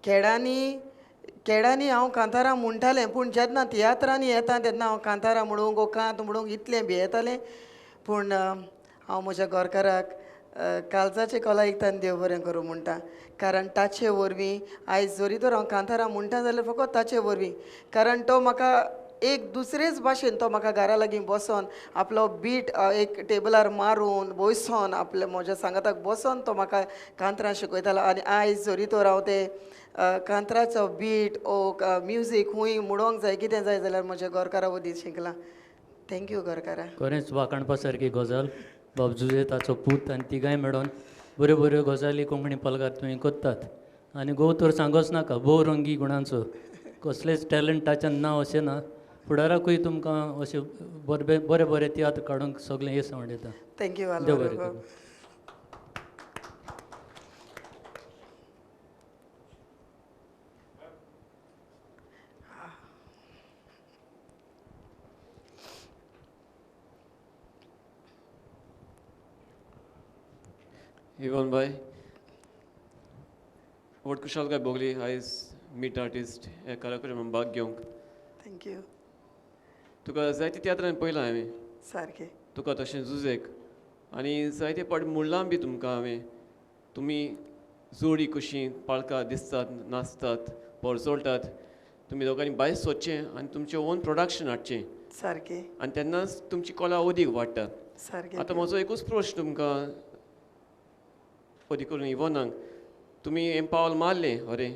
खेडांनी हांव कांतारां म्हणटालें, पूण जेन्ना तियात्रांनी येता तेन्ना हांव कांतारां म्हणूंक वो कांत म्हणूंक इतलें भियेतालें. पूण हांव म्हज्या गोरकाराक काळजाचे कलाइकतान देव बरें करूं म्हणटा. कारण ताचे वरवीं आयज जरी तर हांव कांतारां म्हणटा जाल्यार फकत ताचे वरवीं. कारण तो म्हाका एक दुसरेच भाशेन तो म्हाका घरा लागीं बसोन आपलो बीट एक टेबलार मारून बसोन आपल्या म्हज्या सांगाताक बसोन तो म्हाका कांतरां शिकयतालो. आनी आयज जरी तर हांव ते कांतराचो बीट ओ म्युजीक खूंय म्हणोंक जाय कितें जाय जाल्यार म्हज्या गोरकारा वरवीं शिकलां. थँक्यू गोरकारा. खरेंच वाखाणपा सारकी गजाल. बाबजुजे ताचो पूत आनी तिगाय मेळोन बऱ्यो बऱ्यो गजाली कोंकणी पालकार तुवें कोत्तात. आनी गोव तर सांगोच नाका, भोवरंगी गुणांचो. कसलेच टॅलंट ताच्यान ना अशें ना. फुडाराकूय तुमकां अशें बरे बरे तियात्र काडूंक सगळें येसवण येता. थँक्यू देव बरें करूं. इवन भाई, व्हड कुशालकाय भोगली आयज मीट आर्टिस्ट ह्या कार्यक्रमांत भाग घेवंक. थँक्यू. तुका जायते तियात्रांनी पयलां हांवें. सारकें. तुका तशें झुजेक आनी जायते पाट म्हणलां बी तुमकां हांवें. तुमी जोडी कशीं पाळकार दिसतात, नाचतात, परजोळटात. तुमी दोगांनी भायर सोदचें आनी तुमचें ओन प्रोडक्शन हाडचें. सारकें. आनी तेन्नाच तुमची कला अदीक वाडटा. सारकें. आतां म्हजो एकूच प्रश्न तुमकां अदी करून इवनाक. तुमी हें पावल मारलें अरे,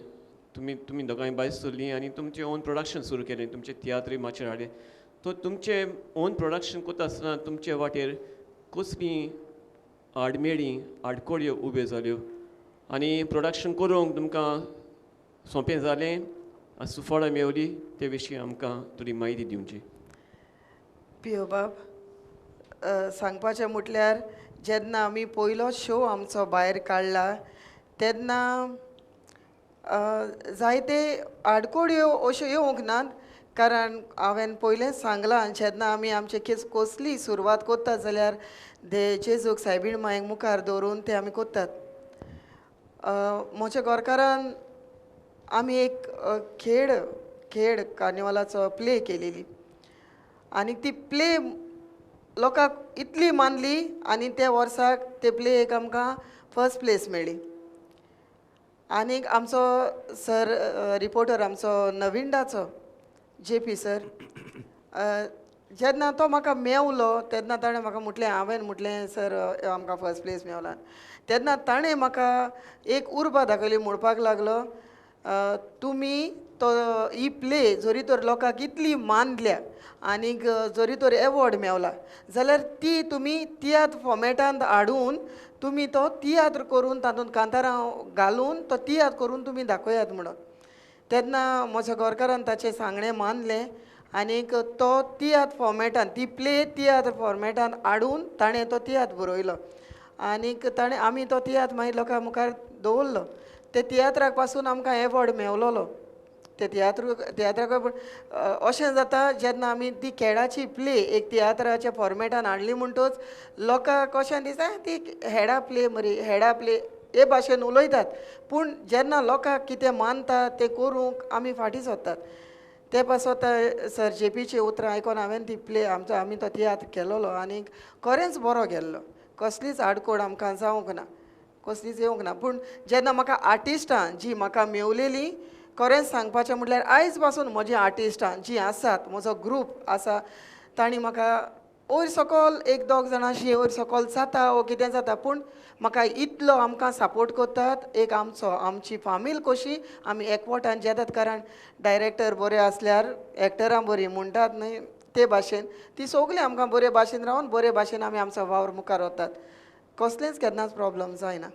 तुमी दोगांय भायर सरलीं आनी तुमचें ओन प्रोडक्शन सुरू केलें. तुमचें तियात्रय माचयेर हाडलें. तो तुमचें ओन प्रोडक्शन करता आसतना तुमचे वाटेर कसलीं आडमेळी आडकोळ्यो उब्यो जाल्यो आनी प्रोडक्शन करूंक तुमकां सोंपें जालें आनी सुफळां मेवली ते विशीं आमकां थोडी म्हायती दिवची. पियो बाब, सांगपाचें म्हटल्यार जेन्ना आमी पयलो शो आमचो भायर काडला तेन्ना जायते आडकोळ्यो अश्यो येवंक नात. कारण हांवें पयलेंच सांगलां, जेन्ना आमी आमचे कसली सुरवात कोत्तात जाल्यार जेजूक सायबीण मायेक मुखार दवरून ते आमी कोत्तात. म्हज्या गोरकारान आमी एक खेळ कार्निवालाचो प्ले केलेली आनी ती प्ले लोकांक इतली मानली आनी त्या वर्साक ते प्लेक आमकां फर्स्ट प्लेस मेळ्ळी. आनीक आमचो सर रिपोर्टर आमचो नविंडाचो JP सर, जेन्ना तो म्हाका मेवलो तेन्ना ताणें म्हाका म्हटलें, हांवें म्हटलें सर आमकां फर्स्ट प्लेस मेवला. तेन्ना ताणें म्हाका एक उर्बा दाखयली, म्हणपाक लागलो तुमी तो ही प्ले जरी तर लोकांक इतली मानल्या आनीक जरी तर एवॉर्ड मेवला जाल्यार ती तुमी तियात्र फॉर्मेटांत हाडून तुमी तो तियात्र करून तातूंत कांतारां घालून तो तियात्र करून तुमी दाखयात म्हणून. तेन्ना म्हज्या गोरकारान ताचें सांगणें मानलें आनीक तो तियात्र फॉर्मेटान ती प्ले तियात्र फॉर्मेटान हाडून ताणें तो तियात्र बरयलो आनीक आमी तो तियात्र मागीर लोकां मुखार दवरलो. ते तियात्राक पासून आमकां एवॉर्ड मेवलोलो ते तियात्राक अशें जाता जेन्ना आमी ती खेळाची प्ले एक तियात्राच्या फॉर्मेटान हाडली म्हणटूच लोकांक कशें दिसता ती हेडा प्ले मरी हेडा प्ले हे भाशेन उलयतात पूण जेन्ना लोकांक कितें मानता तें करूंक आमी फाटीं सरतात ते पासून सर जेपीची उतरां आयकोन हांवें ती प्ले आमी तो तियात्र केलोलो आनी खरेंच बरो गेल्लो कसलीच आडकोड आमकां जावंक ना कसलीच येवंक ना पूण जेन्ना म्हाका आर्टिस्टां जी म्हाका मेवलेलीं खरेंच सांगपाचें म्हटल्यार आयज पासून म्हजी आर्टिस्टां जीं आसात म्हजो ग्रूप आसा तांणी म्हाका वयर सकयल एक दोग जाणां अशीं वयर सकयल जाता वो कितें जाता पूण म्हाका इतलो आमकां सपोर्ट करतात एक आमची फामील कशी आमी एकवटान जेतात कारण डायरेक्टर बरे आसल्यार एक्टरां बरीं म्हणटात न्हय ते भाशेन ती सगळीं आमकां बरे भाशेन रावन बरे भाशेन आमी आमचो वावर मुखार वतात कसलेंच केन्नाच प्रॉब्लम जायना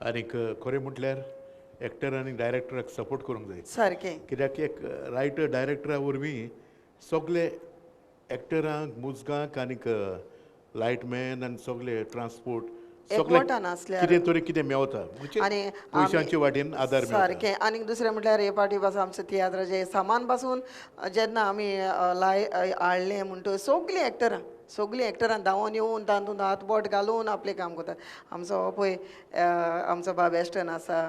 आनीक खरें म्हटल्यार एक्टर आनी डायरेक्टराक सपोर्ट करूंक जाय सारकें कित्याक एक रायटर डायरेक्टरा वरवीं सगळे एक्टरांक मुजगांक आनीक लायटमॅन आनी सगळे ट्रान्सपोर्ट एकवटान आसल्यार कितें तरी कितें मेवता म्हणजे पयशांचे वाटेन आदार मेळटा सारकें आनीक दुसरें म्हटल्यार हे फावटी पासून आमचें तियात्राचें सामान पासून जेन्ना आमी हाडलें म्हणटूच सगळीं एक्टरां धांवून येवन तातूंत हातबोट घालून आपलें काम करतात आमचो हो पळय आमचो बाब एस्टन आसा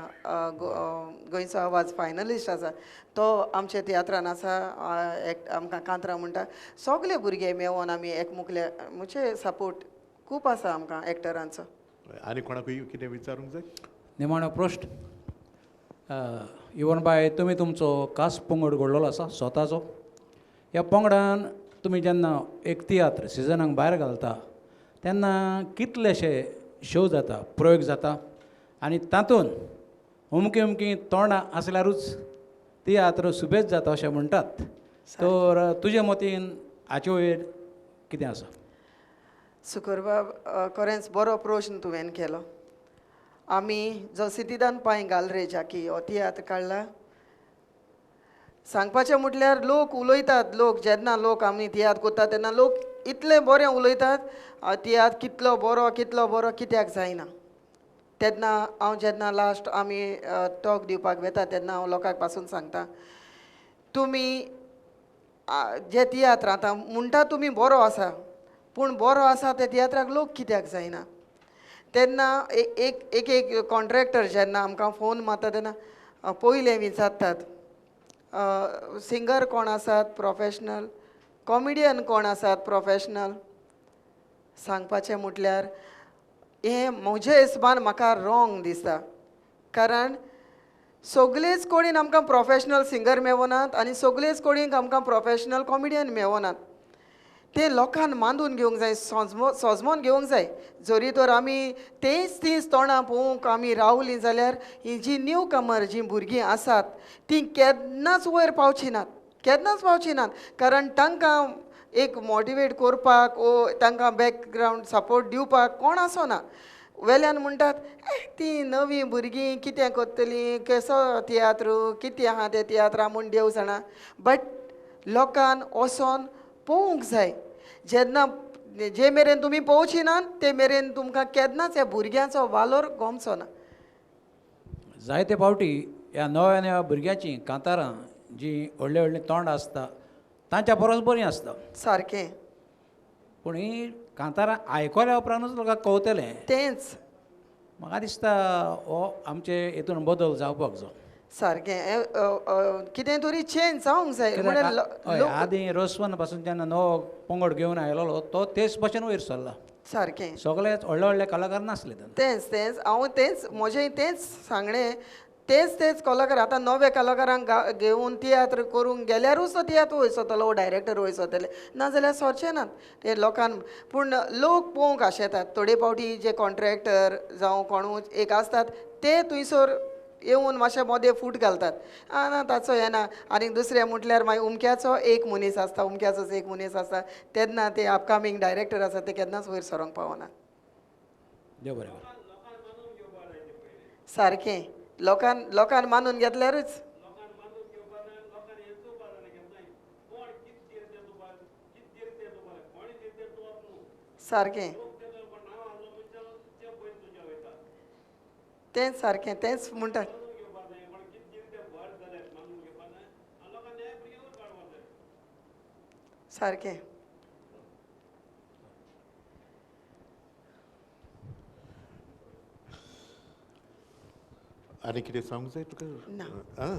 गोंयचो आवाज फायनलिस्ट आसा तो आमच्या तियात्रान आसा आमकां कांतरां म्हणटा सगळे भुरगे मेळोन आमी एकमुखले म्हणजे सपोर्ट खूब आसा आमकां एक्टरांचो आनी कोणाकूय कितें विचारूंक जाय निमाणो प्रश्न इवन बाय तुमी तुमचो खास पंगड घडलेलो आसा स्वताचो ह्या पंगडान तुमी जेन्ना एक तियात्र सिजनाक भायर घालता तेन्ना कितलेशे शो जाता प्रयोग जाता आनी तातूंत अमकीं तोंडां आसल्यारूच तियात्र सुबेज जाता अशें म्हणटात तर तुजे मतीन हाचे वयर कितें आसा सुकुरबाब खरेंच बरो प्रश्न तुवें केलो आमी जो सिद्धिदान पांय घाल रे जाकी हो तियात्र काडला सांगपाचें म्हटल्यार लोक उलयतात जेन्ना लोक आमी तियात्र करतात तेन्ना लोक इतले बरें उलयतात तियात्र कितलो बरो कित्याक जायना तेन्ना हांव जेन्ना लास्ट आमी टॉक दिवपाक वेता तेन्ना हांव लोकांक पासून सांगता तुमी जे तियात्र आतां म्हणटा तुमी बरो आसा पूण बरो आसा ते तियात्राक लोक कित्याक जायना तेन्ना एक कॉन्ट्रॅक्टर जेन्ना आमकां फोन मारता तेन्ना पयलें विचारतात सिंगर कोण आसात प्रोफेशनल कॉमिडियन कोण आसात प्रोफेशनल सांगपाचें म्हटल्यार हें म्हजे हिसबान म्हाका रॉंग दिसता कारण सगळेच कोणीन आमकां प्रोफेशनल सिंगर मेळनात आनी सगळेच कोणीक आमकां प्रोफेशनल कॉमिडियन मेळनात ते लोकांन मांडून घेवंक जाय सोजमोन घेवंक जाय जरी तर आमी तीच तोंडां पळोवंक आमी रावलीं जाल्यार ही जी न्यू कमर जीं भुरगीं आसात तीं केन्नाच वयर पावची नात कारण तांकां एक मोटिवेट करपाक वो तांकां बॅकग्रावंड सपोर्ट दिवपाक कोण आसना वेल्यान म्हणटात ती नवी भुरगीं कितें करतलीं कसो तियात्र कितें आहा तें तियात्रा म्हूण देव जाणा बट लोकांन वचोन पळोवंक जाय जेन्ना जे मेरेन तुमी पळोवची नात ते मेरेन तुमकां केन्नाच ह्या भुरग्यांचो वालोर गोमचो ना जायते फावटी ह्या नव्या भुरग्यांचीं कांतारां जीं व्हडलीं तोंड आसता तांच्या परस बरीं आसता सारकें पूण हीं कांतारां आयकल्या उपरांतूच लोकांक कळटलें तेंच म्हाका दिसता हो आमचे हितून बदल जावपाक जाय सारकें कितें तरी चेंज जावंक जाय आदीं रसवन पासून जेन्ना नवो पंगड घेवन आयलोलो तो तेच भशेन वयर सरला सारकें सगळेच व्हडले कलाकार नासले तेंच हांव म्हजें तेंच सांगणें तेच कलाकार आतां नवे कलाकारांक घेवन तियात्र करूंक गेल्यारूच तो तियात्र वयसतलो डायरेक्टर वयसतले नाजाल्यार सरचे नात ते लोकांक पूण लोक पळोवंक आशेतात थोडे फावटी जे कॉन्ट्रॅक्टर जावं कोणूच एक आसतात ते थंयसर येवन मातशें मोदें फूट घालतात ना ताचो येना आनी दुसरें म्हटल्यार मागीर उमक्याचो एक मनीस आसता तेन्ना ते अपकमींग डायरेक्टर आसा ते केन्नाच वयर सरोंक पावनात देव बरें सारकें लोकांन मानून घेतल्यारूच सारकें तेंच सारकें तेंच म्हणटा सारकें आनी कितें सांगूंक जाय तुका ना. आं?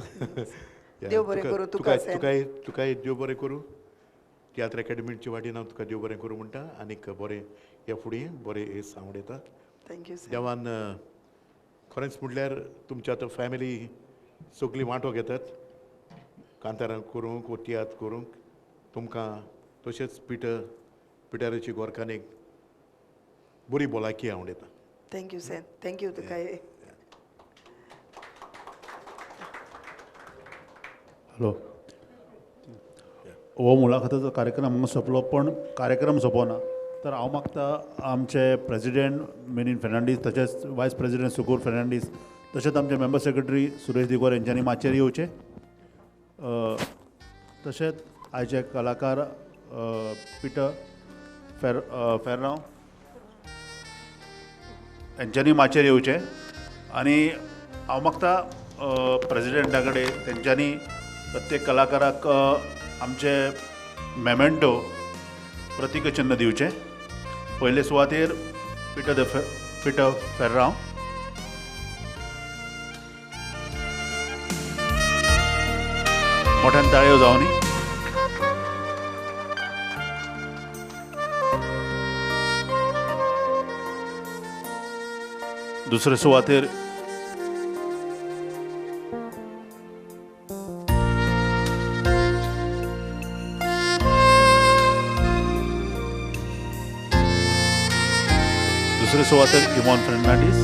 या, देव बरें तुका- करूं तुका तुकाय सेन. तुकाय तुकाय देव बरें करूं तियात्र अकॅडमीच्या वाटेन हांव तुका देव बरें करूं म्हणटा आनीक बरें ह्या फुडें बरें हे सांगून येता थँक्यू सर देवान खरेंच म्हटल्यार तुमच्या आतां फॅमिली सगळीं वांटो घेतात कांतारां करूंक वो तियात्र करूंक तुमकां तशेंच पिटराची गोरकानीक बरी भलायकी हांव येता थँक्यू सर थँक्यू तुका हॅलो हो मुलाखतीचो कार्यक्रम हांगा सोंपलो पण कार्यक्रम सोंपना तर हांव मागता आमचे प्रेसिडेंट मिनीन फेर्नांडीस तशेंच वायस प्रेसिडेंट सुकूर फेर्नांडीस तशेंच आमचे मेंबर सेक्रेटरी सुरेश दिगोर यांच्यांनी माचेर येवचे तशेंच आयचे कलाकार पिटर फेर्राव यांच्यांनी माचेर येवचे आनी हांव मागता प्रेसिडेंटा कडेन तेंच्यांनी प्रत्येक कलाकाराक आमचे मेमेंटो प्रतीक चिन्ह दिवचे पयले सुवातेर पिटर फेर्राव मोठ्यान ताळयो जावनी दुसरे सुवातेर दुसरे सुवातेर इवॉन फर्नांडीस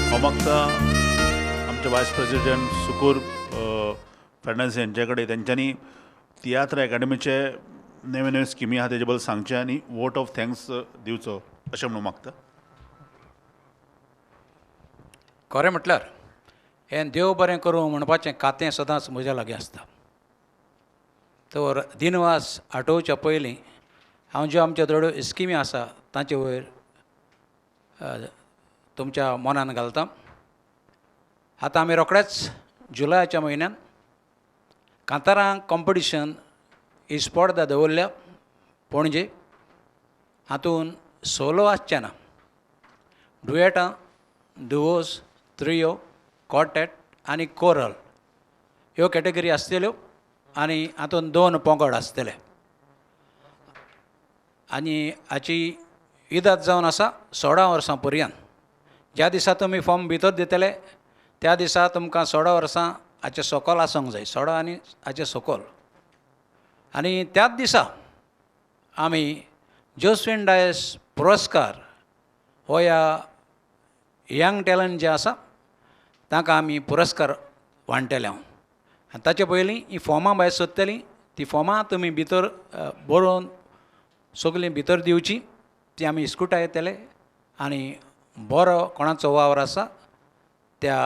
हांव मागता आमचे वायस प्रेसिडेंट सुकूर फेर्नांडीस यांचे कडेन तेंच्यांनी तियात्र अकॅडमीचे नवे नवे स्किमी आहा तेजे बद्दल सांगचे आनी वोट ऑफ थँक्स दिवचो अशें म्हणून मागता खरें म्हटल्यार हें देव बरें करूं म्हणपाचें खातें सदांच म्हज्या लागीं आसता तर दिनवास आठोवच्या पयलीं हांव ज्यो आमच्यो थोड्यो स्किमी आसा तांचे वयर तुमच्या मनान घालता आतां आमी रोखडेच जुलयाच्या म्हयन्यान कांतारां कॉम्पिटिशन ही स्पर्धा दवरल्या पणजे हातून सोलो आसचें ना डुएटां दुओज त्रियो कॉर्टेट आनी कोरल ह्यो कॅटेगरी आसतल्यो आनी हातून 2 पंगड आसतले आनी हाची इदत जावन आसा 16 वर्सां पर्यंत ज्या दिसा तुमी फॉर्म भितर दितले त्या दिसा तुमकां 16 वर्सां हाचे सकयल आसूंक जाय 16 आनी हाचे सकयल आनी त्याच दिसा आमी जोस्विन डायस पुरस्कार हो ह्या यंग टॅलंट जे आसा तांकां आमी पुरस्कार वांटले आनी ताचे पयलीं ही फॉर्मां भायर सोदतलीं ती फॉर्मां तुमी भितर बरोवन सगळीं भितर दिवची ती आमी इस्कुटाय येतले आनी बरो कोणाचो वावर आसा त्या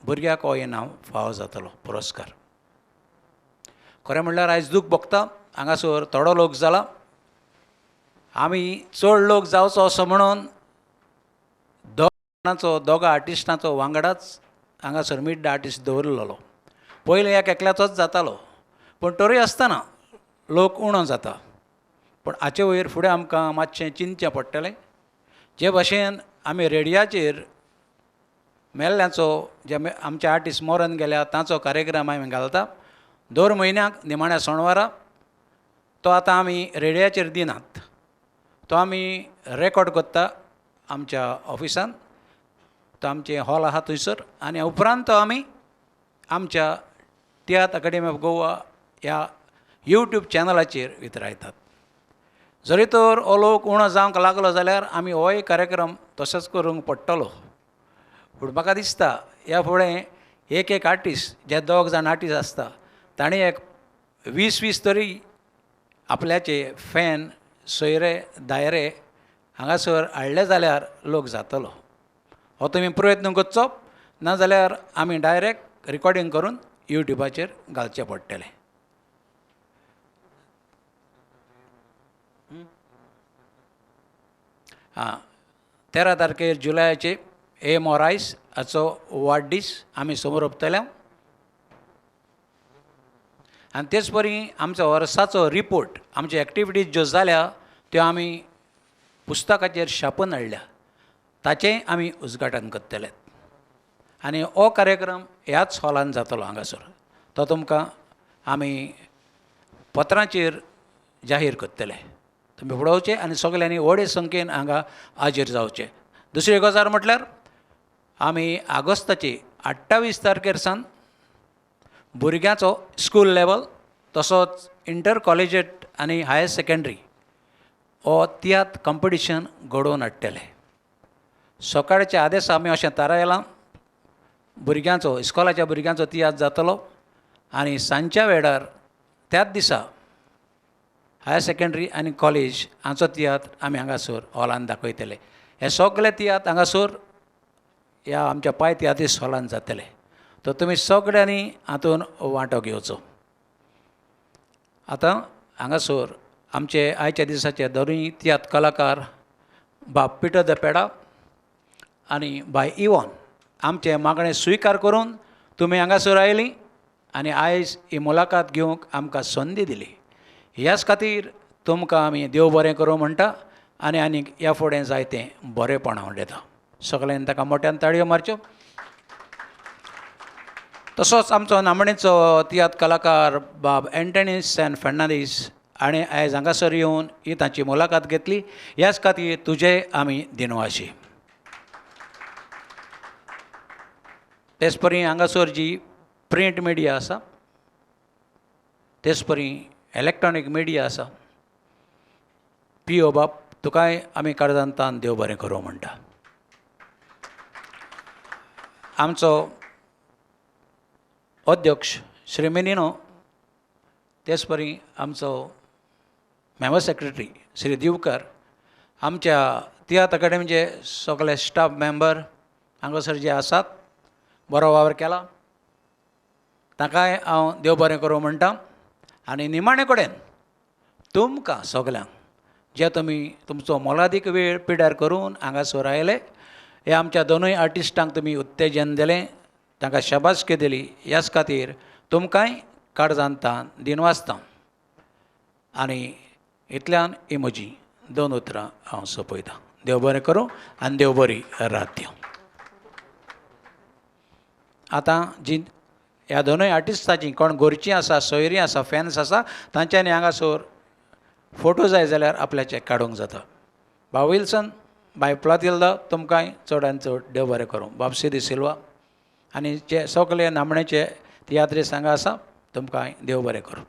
भुरग्याक हो इनाम फावो जातलो पुरस्कार खरें म्हणल्यार आयज दूख भोगता हांगासर थोडो लोक जाला आमी चड लोक जावचो असो म्हणून दोगा आर्टिस्टांचो वांगडाच हांगासर मीट द आर्टिस्ट दवरलेलो पयलीं एकल्याचोच जातालो पूण तरी आसतना लोक उणो जाता पूण हाचे वयर फुडें आमकां मातशें चिंतचें पडटलें जे भाशेन आमी रेडियाचेर मेल्ल्यांचो जे आमचे आर्टिस्ट मरण गेल्या तांचो कार्यक्रम आमी घालता दर म्हयन्याक निमाण्या शेनवारा तो आतां आमी रेडियाचेर दिनात तो आमी रेकॉर्ड करता आमच्या ऑफिसान तो आमचे हॉल आहा थंयसर आनी उपरांत तो आमी आमच्या तियात्र अकॅडमी ऑफ गोवा ह्या यूट्यूब चॅनलाचेर वितरायतात जरी तर हो लोक उणो जावंक लागलो जाल्यार आमी होय कार्यक्रम तसोच करूंक पडटलो पूण म्हाका दिसता ह्या फुडें एक आर्टिस्ट जे 2 जाण आर्टिस्ट आसता ताणें एक 20 तरी आपल्याचे फॅन सोयरे दायरे हांगासर हाडले जाल्यार लोक जातलो हो तुमी प्रयत्न करचो, नाजाल्यार आमी डायरेक्ट रिकॉर्डिंग करून यूट्यूबाचेर घालचें पडटलें. हां, 13 तारखेर जुलयाचे ए मोरायस हाचो वाडदीस आमी समोरपतले. आनी तेच परी आमचो वर्साचो रिपोर्ट, आमचे एक्टिविटीज ज्यो जाल्या त्यो आमी पुस्तकाचेर छापून हाडल्या, ताचेंय आमी उजघाटन करतले. आनी हो कार्यक्रम ह्याच हॉलान जातलो हांगासर. तो तुमकां आमी पत्रांचेर जाहीर करतले. तुमी पळोवचें आनी सगल्यांनी व्हडे संख्येन हांगा हाजीर जावचें. दुसरी गजाल म्हटल्यार आमी आगोस्ताची 28 तारखेर सावन भुरग्यांचो स्कूल लेवल तसोच इंटर कॉलेजिएट आनी हायर सेकंडरी हो तियात्र कॉम्पिटिशन घडोवन हाडटले. सकाळचे आदेस आमी अशें थारायलां, भुरग्यांचो इस्कॉलाच्या भुरग्यांचो तियात्र जातलो आनी सांजच्या वेळार त्याच दिसा हायर सेकंडरी आनी कॉलेज हांचो तियात्र आमी हांगासर हॉलान दाखयतले. हे सगळे तियात्र हांगासर ह्या आमच्या पाय तियात्रीस हॉलान जातले. तर तुमी सगळ्यांनी हातून वांटो घेवचो. आतां हांगासर आमचे आयच्या दिसाचे दोनूय तियात्र कलाकार बाब पिटर द पेडा आनी बाय इवॉन आमचे मागणें स्विकार करून तुमी हांगासर आयलीं आनी आयज ही मुलाखत घेवंक आमकां संदी दिली. ह्याच खातीर तुमकां आमी देव बरें करूं म्हणटा आनी आनीक ह्या फुडें जायतें बरेंपण हांव दिता. सगळ्यांनी ताका मोठ्यान ताळयो मारच्यो. तसोच आमचो नामणेचो तियात्र कलाकार बाब ॲन्टनी फेर्नांदीस हाणें आयज हांगासर येवन ही तांची मुलाखत घेतली. ह्याच खातीर तुजे आमी दिनवाशी. तेच परी हांगासर जी प्रिंट मिडिया आसा, तेच परी इलेक्ट्रॉनीक मिडिया आसा, पिओ बाब तुकाय आमी काळजांतान देव बरें करूं म्हणटा. आमचो अध्यक्ष श्री मिनिनो, तेच परी आमचो मेंबर सेक्रेटरी श्री दिवकर, आमच्या तियात्र अकादेमीचे सगळे स्टाफ मेंबर हांगासर जे आसात, बरो वावर केला, ताकाय हांव देव बरें करूं म्हणटा. आनी निमाणे कडेन तुमकां सगल्यांक जे तुमी तुमचो मोलादीक वेळ पिड्यार करून हांगासर आयले, हे आमच्या दोनूय आर्टिस्टांक तुमी उत्तेजन दिलें, तांकां शाबासकी दिली. ह्याच खातीर तुमकांय काळजांतान दिनवासतां. आनी इतल्यान ही म्हजी 2 उतरां हांव सोंपयतां. देव बरें करूं आनी देव बरी रात दिवं. आतां जी ह्या दोनूय आर्टिस्टांची कोण गोरचीं आसा, सोयरीं आसा, फॅन्स आसा, तांच्यांनी हांगासर फोटो जाय जाल्यार आपल्याचे काडूंक जाता. बाब विल्सन, बाय प्लातिल्दा तुमकांय चडांत चड देव बरें करूं. बाब सिदी सिल्वा आनी जे सगळे नामणेचे तियात्रीस हांगा आसा, तुमकांय देव बरें करूं.